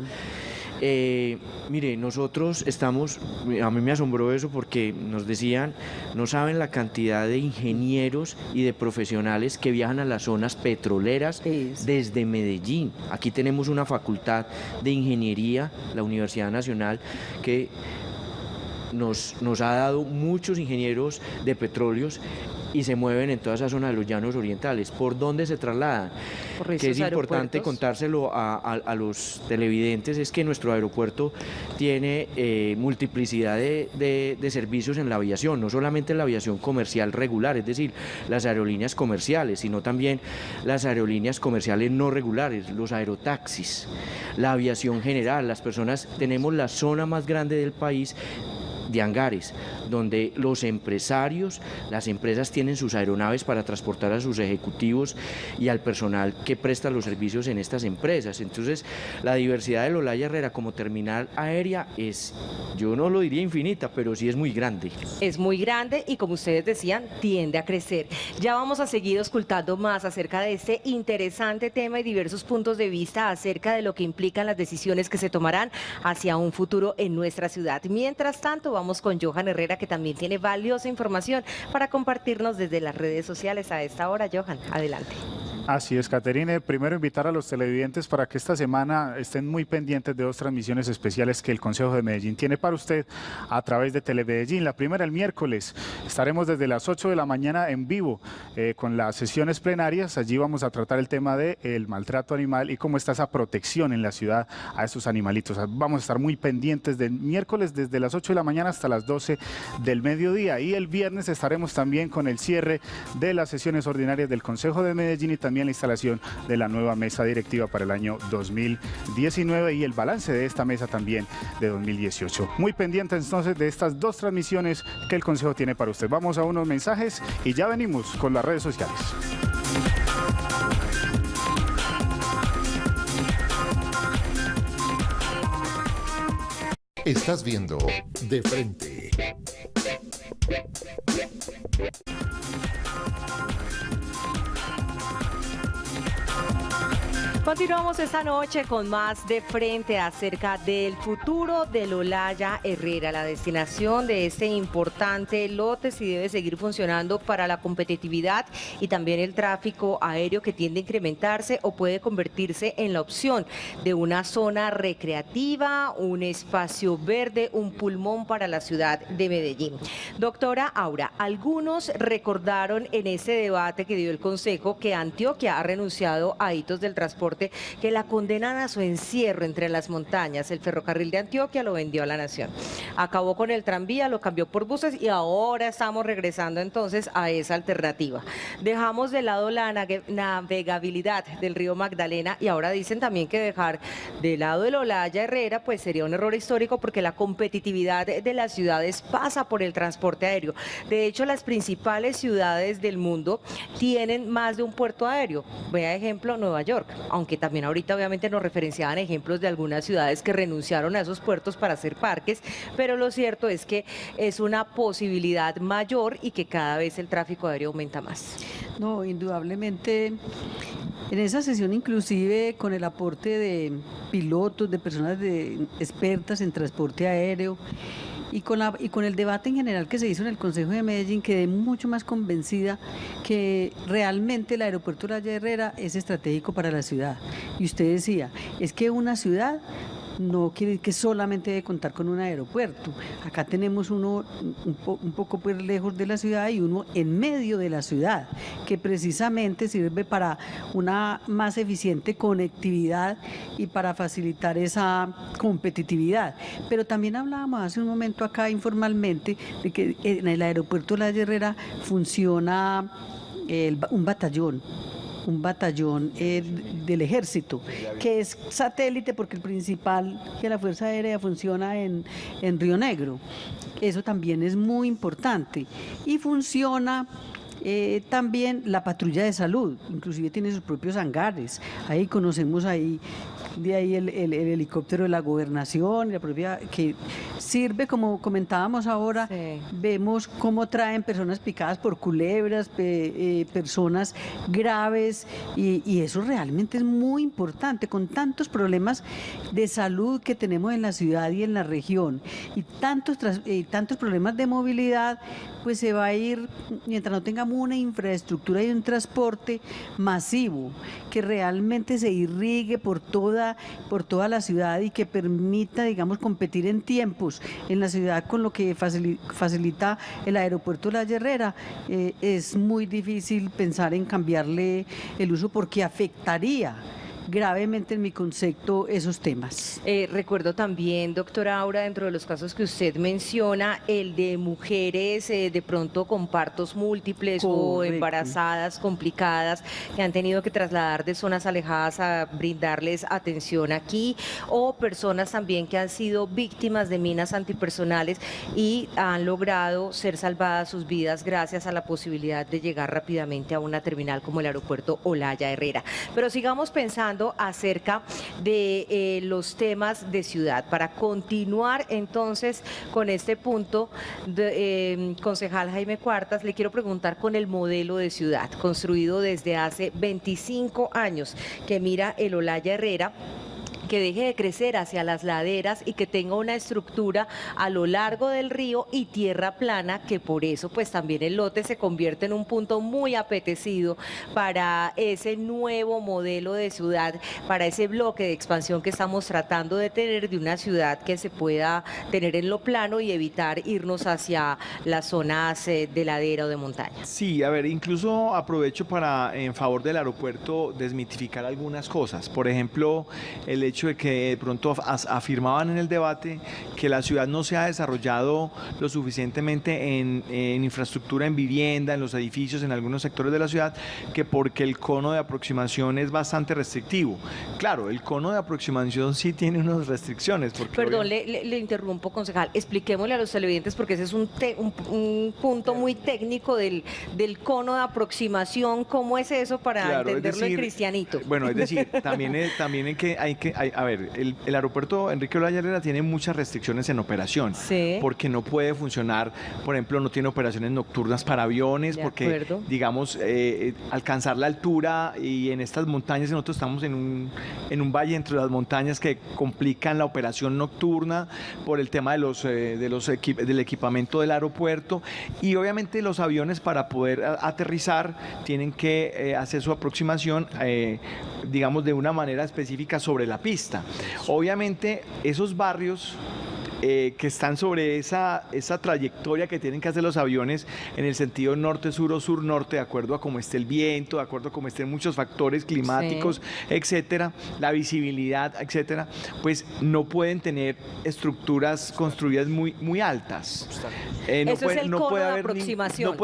Mire, nosotros estamos, a mí me asombró eso porque nos decían, no saben la cantidad de ingenieros y de profesionales que viajan a las zonas petroleras desde Medellín. Aquí tenemos una facultad de ingeniería, la Universidad Nacional, que nos ha dado muchos ingenieros de petróleos y se mueven en toda esa zona de los llanos orientales. ¿Por dónde se trasladan? Que es importante contárselo a los televidentes, es que nuestro aeropuerto tiene multiplicidad de servicios en la aviación, no solamente en la aviación comercial regular, es decir, las aerolíneas comerciales, sino también las aerolíneas comerciales no regulares, los aerotaxis, la aviación general. Las personas, tenemos la zona más grande del país de hangares, donde los empresarios, las empresas tienen sus aeronaves para transportar a sus ejecutivos y al personal que presta los servicios en estas empresas. Entonces, la diversidad del Olaya Herrera como terminal aérea es, yo no lo diría infinita, pero sí es muy grande. Es muy grande y, como ustedes decían, tiende a crecer. Ya vamos a seguir auscultando más acerca de este interesante tema y diversos puntos de vista acerca de lo que implican las decisiones que se tomarán hacia un futuro en nuestra ciudad. Mientras tanto, vamos con Johan Herrera, que también tiene valiosa información para compartirnos desde las redes sociales a esta hora. Johan, adelante. Así es, Caterine. Primero invitar a los televidentes para que esta semana estén muy pendientes de dos transmisiones especiales que el Consejo de Medellín tiene para usted a través de Telemedellín. La primera el miércoles. Estaremos desde las 8 de la mañana en vivo con las sesiones plenarias. Allí vamos a tratar el tema del maltrato animal y cómo está esa protección en la ciudad a estos animalitos. Vamos a estar muy pendientes del miércoles desde las 8 de la mañana hasta las 12 del mediodía. Y el viernes estaremos también con el cierre de las sesiones ordinarias del Consejo de Medellín y también la instalación de la nueva mesa directiva para el año 2019 y el balance de esta mesa también de 2018. Muy pendientes entonces de estas dos transmisiones que el Consejo tiene para usted. Vamos a unos mensajes y ya venimos con las redes sociales. Estás viendo De Frente. Continuamos esta noche con más De Frente acerca del futuro del Olaya Herrera, la destinación de este importante lote, si debe seguir funcionando para la competitividad y también el tráfico aéreo que tiende a incrementarse o puede convertirse en la opción de una zona recreativa, un espacio verde, un pulmón para la ciudad de Medellín. Doctora Aura, algunos recordaron en ese debate que dio el Consejo que Antioquia ha renunciado a hitos del transporte que la condenan a su encierro entre las montañas. El ferrocarril de Antioquia lo vendió a la nación. Acabó con el tranvía, lo cambió por buses y ahora estamos regresando entonces a esa alternativa. Dejamos de lado la navegabilidad del río Magdalena y ahora dicen también que dejar de lado el Olaya Herrera pues sería un error histórico porque la competitividad de las ciudades pasa por el transporte aéreo. De hecho, las principales ciudades del mundo tienen más de un puerto aéreo. Vea ejemplo Nueva York, aunque también ahorita obviamente nos referenciaban ejemplos de algunas ciudades que renunciaron a esos puertos para hacer parques, pero lo cierto es que es una posibilidad mayor y que cada vez el tráfico aéreo aumenta más. No, indudablemente, en esa sesión inclusive con el aporte de pilotos, de personas expertas en transporte aéreo, y con el debate en general que se hizo en el Consejo de Medellín, quedé mucho más convencida que realmente el aeropuerto Olaya Herrera es estratégico para la ciudad. Y usted decía, es que una ciudad no quiere decir que solamente debe contar con un aeropuerto. Acá tenemos uno un poco pues lejos de la ciudad y uno en medio de la ciudad, que precisamente sirve para una más eficiente conectividad y para facilitar esa competitividad. Pero también hablábamos hace un momento acá informalmente de que en el aeropuerto Olaya Herrera funciona un batallón del ejército, que es satélite porque el principal, que la Fuerza Aérea funciona en Río Negro. Eso también es muy importante. Y funciona también la patrulla de salud, inclusive tiene sus propios hangares. Ahí conocemos de ahí el helicóptero de la gobernación, la propia, que sirve, como comentábamos ahora, sí. Vemos cómo traen personas picadas por culebras, personas graves, y eso realmente es muy importante, con tantos problemas de salud que tenemos en la ciudad y en la región, y tantos problemas de movilidad, pues se va a ir, mientras no tengamos una infraestructura y un transporte masivo, que realmente se irrigue por toda la ciudad y que permita, digamos, competir en tiempos en la ciudad con lo que facilita el aeropuerto Olaya Herrera, es muy difícil pensar en cambiarle el uso porque afectaría gravemente en mi concepto esos temas. Recuerdo también, doctora Aura, dentro de los casos que usted menciona, el de mujeres de pronto con partos múltiples. Correcto. O embarazadas complicadas que han tenido que trasladar de zonas alejadas a brindarles atención aquí, o personas también que han sido víctimas de minas antipersonales y han logrado ser salvadas sus vidas gracias a la posibilidad de llegar rápidamente a una terminal como el aeropuerto Olaya Herrera. Pero sigamos pensando acerca de los temas de ciudad. Para continuar entonces con este punto, concejal Jaime Cuartas, le quiero preguntar con el modelo de ciudad construido desde hace 25 años que mira el Olaya Herrera. que deje de crecer hacia las laderas y que tenga una estructura a lo largo del río y tierra plana, que por eso pues también el lote se convierte en un punto muy apetecido para ese nuevo modelo de ciudad, para ese bloque de expansión que estamos tratando de tener, de una ciudad que se pueda tener en lo plano y evitar irnos hacia las zonas de ladera o de montaña. Sí, a ver, incluso aprovecho para, en favor del aeropuerto, desmitificar algunas cosas. Por ejemplo, el hecho de que de pronto afirmaban en el debate que la ciudad no se ha desarrollado lo suficientemente en infraestructura, en vivienda, en los edificios, en algunos sectores de la ciudad, que porque el cono de aproximación es bastante restrictivo. Claro, el cono de aproximación sí tiene unas restricciones. Perdón, le interrumpo, concejal. Expliquémosle a los televidentes, porque ese es un punto muy técnico del cono de aproximación. ¿Cómo es eso para entenderlo, es decir, el cristianito? Bueno, es decir, también a ver, el aeropuerto Enrique Olaya Herrera tiene muchas restricciones en operación, sí, porque no puede funcionar, por ejemplo, no tiene operaciones nocturnas para aviones, porque, digamos, alcanzar la altura, y en estas montañas, nosotros estamos en un valle entre las montañas que complican la operación nocturna por el tema del equipamiento del aeropuerto, y obviamente los aviones, para poder aterrizar, tienen que hacer su aproximación, digamos, de una manera específica sobre la pista. Obviamente esos barrios que están sobre esa trayectoria que tienen que hacer los aviones en el sentido norte-sur o sur-norte, de acuerdo a cómo esté el viento, de acuerdo a cómo estén muchos factores climáticos, sí, etcétera, la visibilidad, etcétera, pues no pueden tener estructuras construidas muy altas. No puede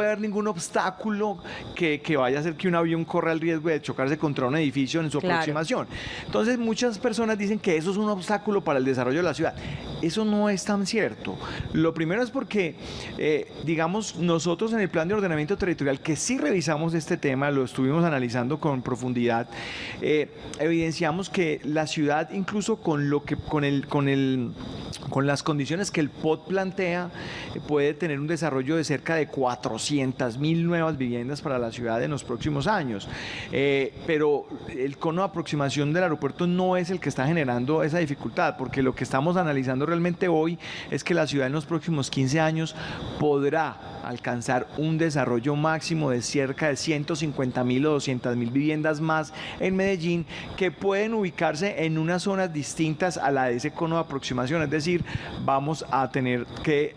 haber ningún obstáculo que vaya a hacer que un avión corra el riesgo de chocarse contra un edificio en su aproximación. Entonces, muchas personas dicen que eso es un obstáculo para el desarrollo de la ciudad. Eso no es tan cierto. Lo primero es porque, digamos, nosotros en el plan de ordenamiento territorial, que sí revisamos este tema, lo estuvimos analizando con profundidad, evidenciamos que la ciudad, incluso con las condiciones que el POT plantea, puede tener un desarrollo de cerca de 400.000 nuevas viviendas para la ciudad en los próximos años. Pero el cono de aproximación del aeropuerto no es el que está generando esa dificultad, porque lo que estamos analizando realmente hoy es que la ciudad en los próximos 15 años podrá alcanzar un desarrollo máximo de cerca de 150.000 o 200.000 viviendas más en Medellín, que pueden ubicarse en unas zonas distintas a la de ese cono de aproximación. Es decir, vamos a tener que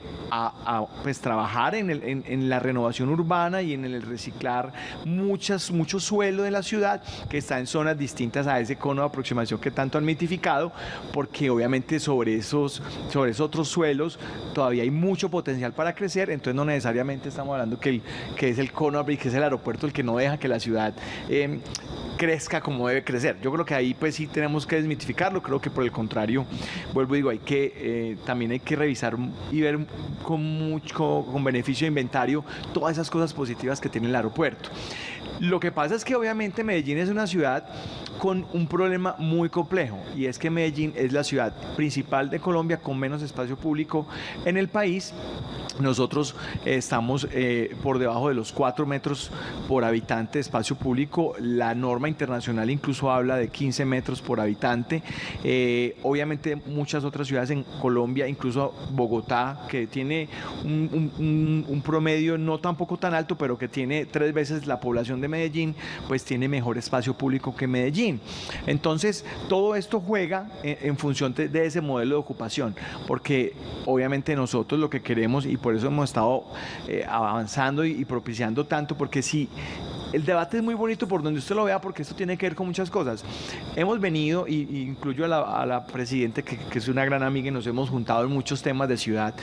pues trabajar en la renovación urbana y en el reciclar mucho suelo de la ciudad que está en zonas distintas a ese cono de aproximación que tanto han mitificado, porque obviamente sobre esos otros suelos todavía hay mucho potencial para crecer. Entonces no necesariamente estamos hablando que es el cono, que es el aeropuerto el que no deja que la ciudad crezca como debe crecer. Yo creo que ahí pues sí tenemos que desmitificarlo. Creo que por el contrario, vuelvo y digo, también hay que revisar y ver con beneficio de inventario todas esas cosas positivas que tiene el aeropuerto. Lo que pasa es que obviamente Medellín es una ciudad con un problema muy complejo, y es que Medellín es la ciudad principal de Colombia con menos espacio público en el país. Nosotros estamos por debajo de los 4 metros por habitante de espacio público. La norma internacional incluso habla de 15 metros por habitante. Obviamente muchas otras ciudades en Colombia, incluso Bogotá, que tiene un promedio no tampoco tan alto, pero que tiene 3 veces la población de Medellín, pues tiene mejor espacio público que Medellín. Entonces, todo esto juega en función de ese modelo de ocupación, porque obviamente nosotros lo que queremos, y por eso hemos estado avanzando y propiciando tanto, porque sí, el debate es muy bonito por donde usted lo vea, porque esto tiene que ver con muchas cosas. Hemos venido, y incluyo a la presidenta, que es una gran amiga, y nos hemos juntado en muchos temas de ciudad,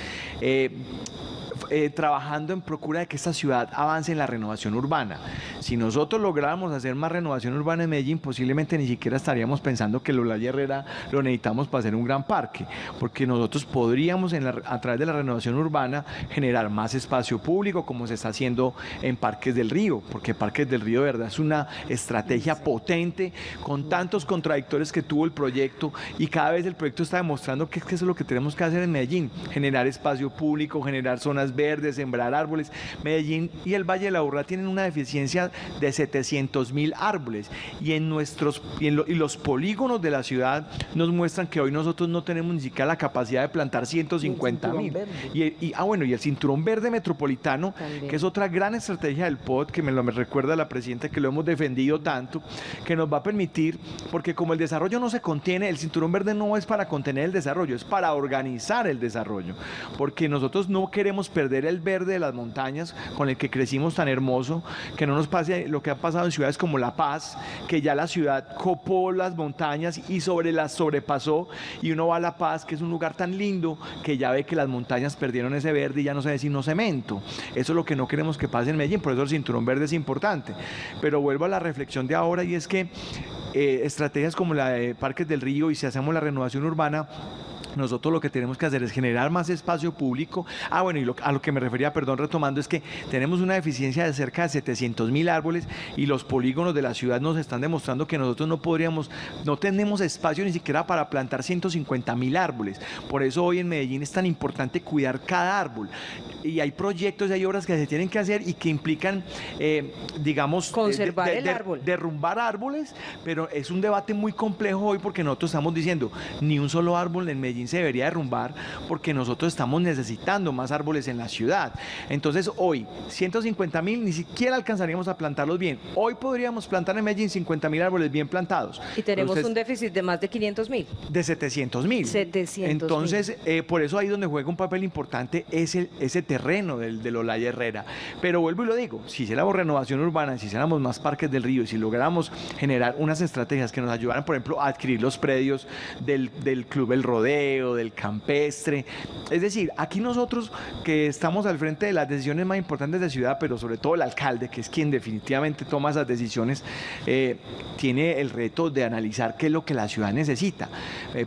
trabajando en procura de que esta ciudad avance en la renovación urbana. Si nosotros lográramos hacer más renovación urbana en Medellín, posiblemente ni siquiera estaríamos pensando que el Olaya Herrera lo necesitamos para hacer un gran parque, porque nosotros podríamos a través de la renovación urbana generar más espacio público, como se está haciendo en Parques del Río, porque Parques del Río de verdad es una estrategia potente, con tantos contradictores que tuvo el proyecto, y cada vez el proyecto está demostrando que eso es lo que tenemos que hacer en Medellín: generar espacio público, generar zonas verdes, verdes, sembrar árboles. Medellín y el Valle de la Aburrá tienen una deficiencia de 700.000 árboles y los polígonos de la ciudad nos muestran que hoy nosotros no tenemos ni siquiera la capacidad de plantar 150.000. Y el cinturón verde metropolitano, también, que es otra gran estrategia del POT, que me recuerda la presidenta que lo hemos defendido tanto, que nos va a permitir, porque como el desarrollo no se contiene, el cinturón verde no es para contener el desarrollo, es para organizar el desarrollo, porque nosotros no queremos perder el verde de las montañas con el que crecimos tan hermoso, que no nos pase lo que ha pasado en ciudades como La Paz, que ya la ciudad copó las montañas y las sobrepasó, y uno va a La Paz, que es un lugar tan lindo, que ya ve que las montañas perdieron ese verde y ya no se ve sino cemento. Eso es lo que no queremos que pase en Medellín, por eso el cinturón verde es importante. Pero vuelvo a la reflexión de ahora, y es que estrategias como la de Parques del Río, y si hacemos la renovación urbana, nosotros lo que tenemos que hacer es generar más espacio público. A lo que me refería, perdón, retomando, es que tenemos una deficiencia de cerca de 700.000 árboles y los polígonos de la ciudad nos están demostrando que nosotros no tenemos espacio ni siquiera para plantar 150.000 árboles. Por eso hoy en Medellín es tan importante cuidar cada árbol. Y hay proyectos y hay obras que se tienen que hacer y que implican, conservar el árbol. Derrumbar árboles, pero es un debate muy complejo hoy porque nosotros estamos diciendo, ni un solo árbol en Medellín se debería derrumbar porque nosotros estamos necesitando más árboles en la ciudad. Entonces hoy 150.000 ni siquiera alcanzaríamos a plantarlos bien. Hoy podríamos plantar en Medellín 50.000 árboles bien plantados. Y tenemos un déficit de más de 500.000. De 700.000. Entonces, por eso ahí donde juega un papel importante es ese terreno del Olaya Herrera. Pero vuelvo y lo digo, si hiciéramos renovación urbana, si hiciéramos más Parques del Río, y si lográramos generar unas estrategias que nos ayudaran, por ejemplo, a adquirir los predios del Club El Rodeo, del Campestre. Es decir, aquí nosotros que estamos al frente de las decisiones más importantes de ciudad, pero sobre todo el alcalde, que es quien definitivamente toma esas decisiones, tiene el reto de analizar qué es lo que la ciudad necesita.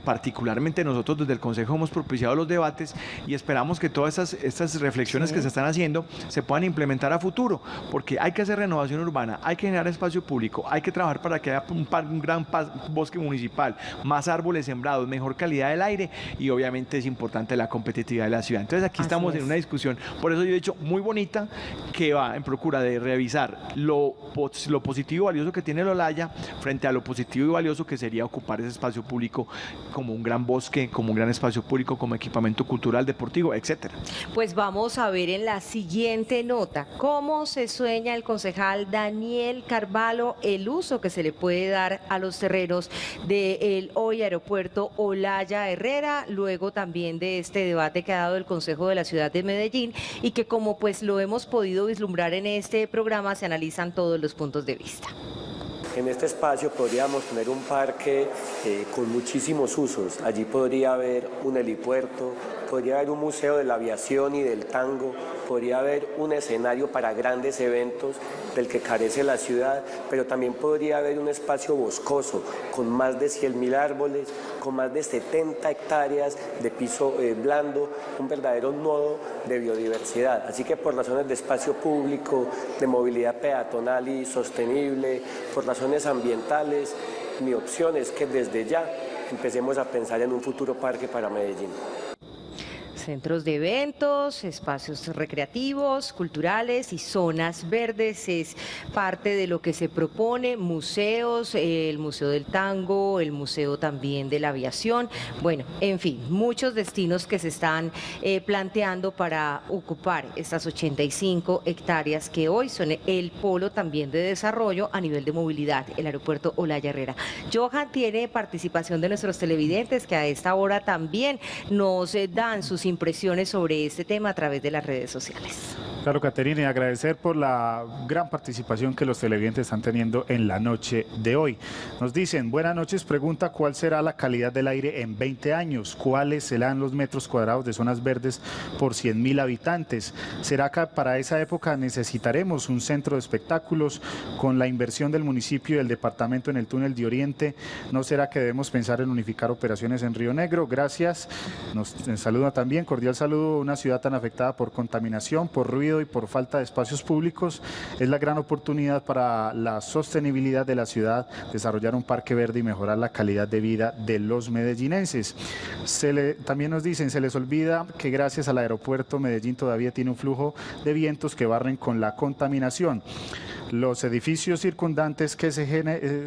Particularmente nosotros desde el Consejo hemos propiciado los debates y esperamos que todas estas reflexiones que se están haciendo se puedan implementar a futuro, porque hay que hacer renovación urbana, hay que generar espacio público, hay que trabajar para que haya un gran bosque municipal, más árboles sembrados, mejor calidad del aire, y obviamente es importante la competitividad de la ciudad. Entonces aquí estamos en una discusión, por eso yo he dicho, muy bonita, que va en procura de revisar lo positivo y valioso que tiene el Olaya frente a lo positivo y valioso que sería ocupar ese espacio público como un gran bosque, como un gran espacio público, como equipamiento cultural, deportivo, etcétera. Pues vamos a ver en la siguiente nota cómo se sueña el concejal Daniel Carvalho el uso que se le puede dar a los terrenos del hoy aeropuerto Olaya Herrera, luego también de este debate que ha dado el Consejo de la Ciudad de Medellín, y que como pues lo hemos podido vislumbrar en este programa, se analizan todos los puntos de vista. En este espacio podríamos tener un parque con muchísimos usos. Allí podría haber un helipuerto, podría haber un museo de la aviación y del tango, podría haber un escenario para grandes eventos del que carece la ciudad, pero también podría haber un espacio boscoso con más de 100.000 árboles, con más de 70 hectáreas de piso blando, un verdadero nodo de biodiversidad. Así que por razones de espacio público, de movilidad peatonal y sostenible, por razones ambientales, mi opción es que desde ya empecemos a pensar en un futuro parque para Medellín. Centros de eventos, espacios recreativos, culturales y zonas verdes es parte de lo que se propone, museos, el Museo del Tango, el Museo también de la Aviación, bueno, en fin, muchos destinos que se están planteando para ocupar estas 85 hectáreas que hoy son el polo también de desarrollo a nivel de movilidad, el aeropuerto Olaya Herrera. Johan, tiene participación de nuestros televidentes que a esta hora también nos dan sus impresiones sobre este tema a través de las redes sociales. Claro, Caterina, y agradecer por la gran participación que los televidentes están teniendo en la noche de hoy. Nos dicen, buenas noches, pregunta cuál será la calidad del aire en 20 años, cuáles serán los metros cuadrados de zonas verdes por 100.000 habitantes. ¿Será que para esa época necesitaremos un centro de espectáculos con la inversión del municipio y del departamento en el túnel de Oriente? ¿No será que debemos pensar en unificar operaciones en Río Negro? Gracias. Nos saluda también, cordial saludo, una ciudad tan afectada por contaminación, por ruido, de hoy por falta de espacios públicos, es la gran oportunidad para la sostenibilidad de la ciudad, desarrollar un parque verde y mejorar la calidad de vida de los medellinenses. También nos dicen, se les olvida que gracias al aeropuerto Medellín todavía tiene un flujo de vientos que barren con la contaminación. Los edificios circundantes que se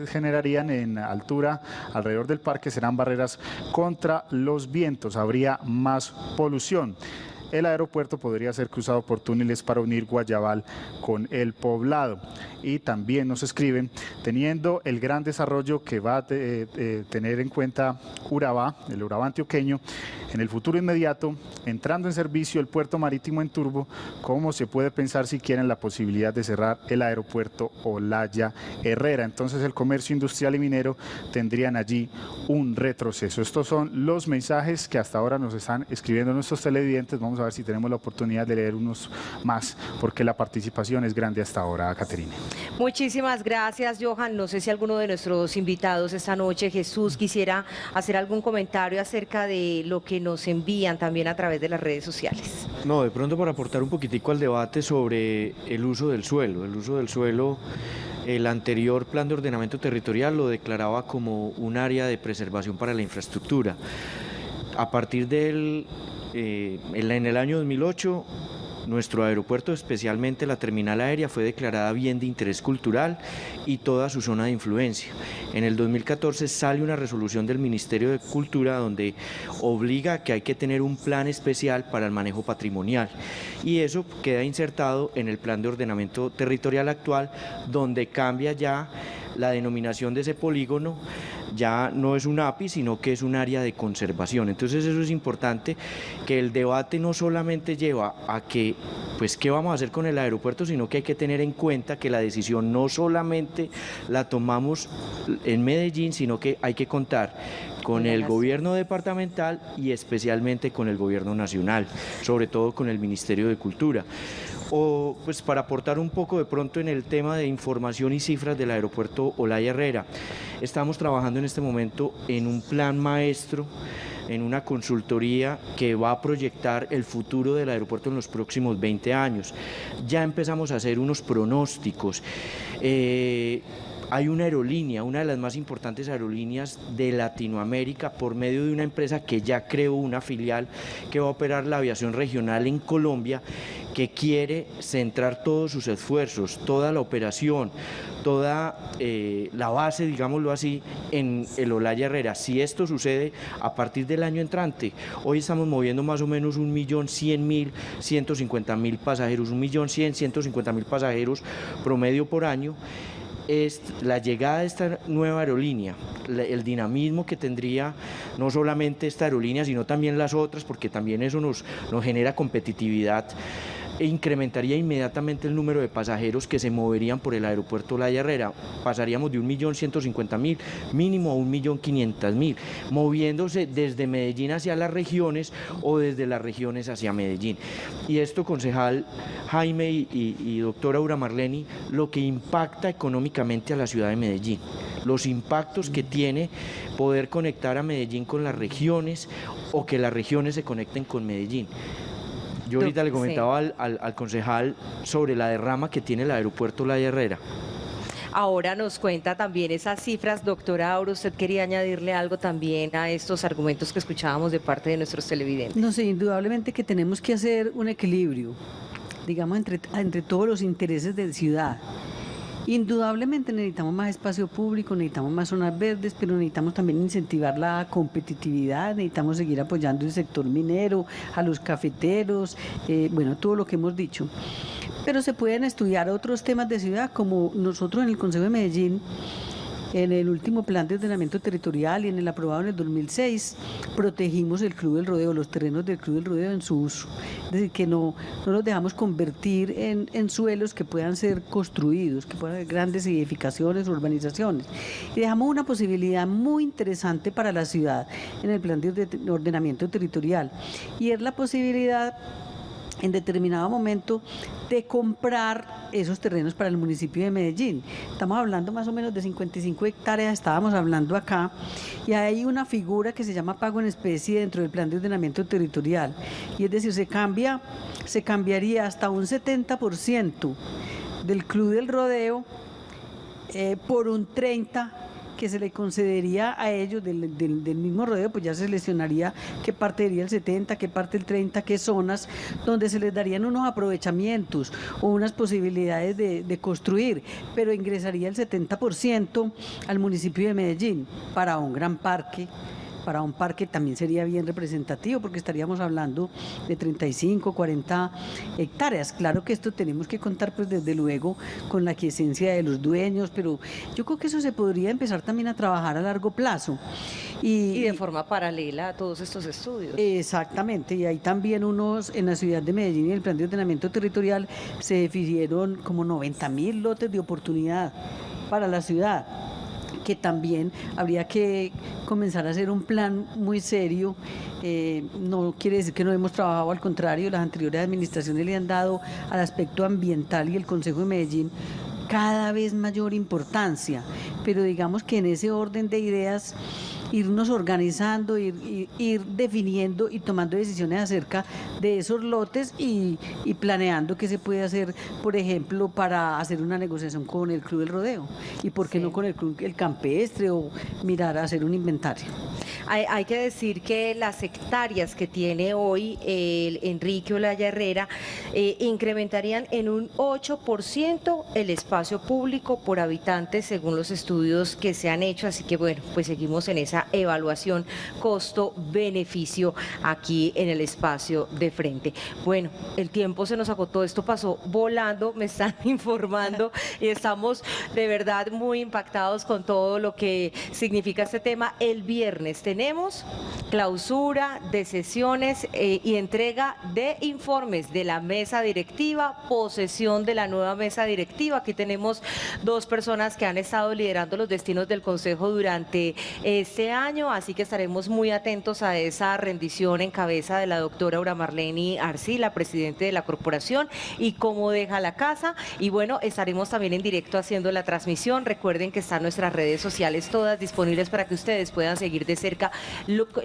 generarían en altura alrededor del parque serán barreras contra los vientos, habría más polución. El aeropuerto podría ser cruzado por túneles para unir Guayabal con el poblado. Y también nos escriben, teniendo el gran desarrollo que va a tener en cuenta Urabá, el Urabá antioqueño, en el futuro inmediato, entrando en servicio el puerto marítimo en Turbo, ¿cómo se puede pensar siquiera en la posibilidad de cerrar el aeropuerto Olaya Herrera? Entonces el comercio industrial y minero tendrían allí un retroceso. Estos son los mensajes que hasta ahora nos están escribiendo nuestros televidentes. Vamos a ver si tenemos la oportunidad de leer unos más, porque la participación es grande hasta ahora, Caterina. Muchísimas gracias, Johan. No sé si alguno de nuestros invitados esta noche, Jesús, quisiera hacer algún comentario acerca de lo que nos envían también a través de las redes sociales. No, de pronto para aportar un poquitico al debate sobre el uso del suelo. El uso del suelo, el anterior plan de ordenamiento territorial lo declaraba como un área de preservación para la infraestructura. A partir en el año 2008, nuestro aeropuerto, especialmente la terminal aérea, fue declarada bien de interés cultural y toda su zona de influencia. En el 2014 sale una resolución del Ministerio de Cultura donde obliga a que hay que tener un plan especial para el manejo patrimonial, y eso queda insertado en el plan de ordenamiento territorial actual, donde cambia ya la denominación de ese polígono. Ya no es un API, sino que es un área de conservación. Entonces eso es importante, que el debate no solamente lleva a que, pues, ¿qué vamos a hacer con el aeropuerto?, sino que hay que tener en cuenta que la decisión no solamente la tomamos en Medellín, sino que hay que contar con el gobierno departamental y especialmente con el gobierno nacional, sobre todo con el Ministerio de Cultura. O pues para aportar un poco de pronto en el tema de información y cifras del aeropuerto Olaya Herrera, estamos trabajando en este momento en un plan maestro, en una consultoría que va a proyectar el futuro del aeropuerto en los próximos 20 años. Ya empezamos a hacer unos pronósticos. Hay una aerolínea, una de las más importantes aerolíneas de Latinoamérica, por medio de una empresa que ya creó una filial que va a operar la aviación regional en Colombia, que quiere centrar todos sus esfuerzos, toda la operación, toda la base, digámoslo así, en el Olaya Herrera. Si esto sucede a partir del año entrante, hoy estamos moviendo más o menos 1.100.000, 150.000 pasajeros, 1.100.000, 150.000 pasajeros promedio por año. Es la llegada de esta nueva aerolínea, el dinamismo que tendría no solamente esta aerolínea, sino también las otras, porque también eso nos genera competitividad, e incrementaría inmediatamente el número de pasajeros que se moverían por el aeropuerto Olaya Herrera. Pasaríamos de 1.150.000 mínimo a 1.500.000, moviéndose desde Medellín hacia las regiones o desde las regiones hacia Medellín. Y esto, concejal Jaime y doctora Aura Marleni, lo que impacta económicamente a la ciudad de Medellín, los impactos que tiene poder conectar a Medellín con las regiones o que las regiones se conecten con Medellín. Yo ahorita le comentaba al concejal sobre la derrama que tiene el aeropuerto Olaya Herrera. Ahora nos cuenta también esas cifras, doctora Aura. ¿Usted quería añadirle algo también a estos argumentos que escuchábamos de parte de nuestros televidentes? No sé, indudablemente que tenemos que hacer un equilibrio, digamos, entre todos los intereses de ciudad. Indudablemente necesitamos más espacio público, necesitamos más zonas verdes, pero necesitamos también incentivar la competitividad, necesitamos seguir apoyando el sector minero, a los cafeteros, bueno, todo lo que hemos dicho. Pero se pueden estudiar otros temas de ciudad, como nosotros en el Consejo de Medellín, en el último plan de ordenamiento territorial y en el aprobado en el 2006, protegimos el Club del Rodeo, los terrenos del Club del Rodeo en su uso. Es decir, que no los dejamos convertir en suelos que puedan ser construidos, que puedan haber grandes edificaciones, urbanizaciones. Y dejamos una posibilidad muy interesante para la ciudad en el plan de ordenamiento territorial, y es la posibilidad en determinado momento de comprar esos terrenos para el municipio de Medellín. Estamos hablando más o menos de 55 hectáreas, estábamos hablando acá, y hay una figura que se llama pago en especie dentro del plan de ordenamiento territorial, y es decir, se cambiaría hasta un 70% del Club del Rodeo por un 30% que se le concedería a ellos del mismo rodeo, pues ya se seleccionaría qué parte sería el 70, qué parte el 30, qué zonas, donde se les darían unos aprovechamientos o unas posibilidades de construir, pero ingresaría el 70% al municipio de Medellín para un gran parque. Para un parque también sería bien representativo porque estaríamos hablando de 35, 40 hectáreas. Claro que esto tenemos que contar pues desde luego con la quiesencia de los dueños, pero yo creo que eso se podría empezar también a trabajar a largo plazo. Y de forma paralela a todos estos estudios. Exactamente, y hay también unos en la ciudad de Medellín y en el plan de ordenamiento territorial se definieron como 90.000 lotes de oportunidad para la ciudad, que también habría que comenzar a hacer un plan muy serio. No quiere decir que no hemos trabajado, al contrario, las anteriores administraciones le han dado al aspecto ambiental y el Consejo de Medellín cada vez mayor importancia, pero digamos que en ese orden de ideas irnos organizando, ir definiendo y tomando decisiones acerca de esos lotes y planeando qué se puede hacer, por ejemplo, para hacer una negociación con el Club del Rodeo y por qué no con el Club el Campestre o mirar a hacer un inventario. Hay que decir que las hectáreas que tiene hoy el Enrique Olaya Herrera incrementarían en un 8% el espacio público por habitante según los estudios que se han hecho, así que bueno, pues seguimos en esa evaluación costo-beneficio aquí en el espacio de frente. Bueno, el tiempo se nos agotó, esto pasó volando, me están informando y estamos de verdad muy impactados con todo lo que significa este tema. El viernes tenemos clausura de sesiones y entrega de informes de la mesa directiva, posesión de la nueva mesa directiva. Aquí tenemos dos personas que han estado liderando los destinos del Consejo durante este año, así que estaremos muy atentos a esa rendición en cabeza de la doctora Aura Marleni Arcila, presidente de la corporación, y cómo deja la casa. Y bueno, estaremos también en directo haciendo la transmisión. Recuerden que están nuestras redes sociales todas disponibles para que ustedes puedan seguir de cerca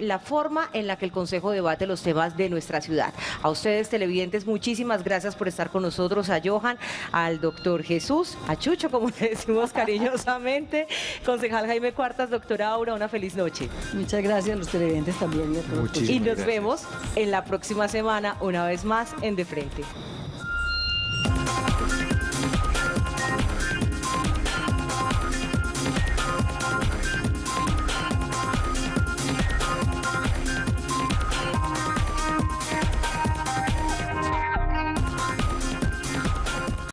la forma en la que el Consejo debate los temas de nuestra ciudad. A ustedes, televidentes, muchísimas gracias por estar con nosotros, a Johan, al doctor Jesús, a Chucho, como le decimos cariñosamente, concejal Jaime Cuartas, doctora Aura, una feliz noche. Muchas gracias a los televidentes también y a todos. Y nos vemos en la próxima semana, una vez más, en De Frente.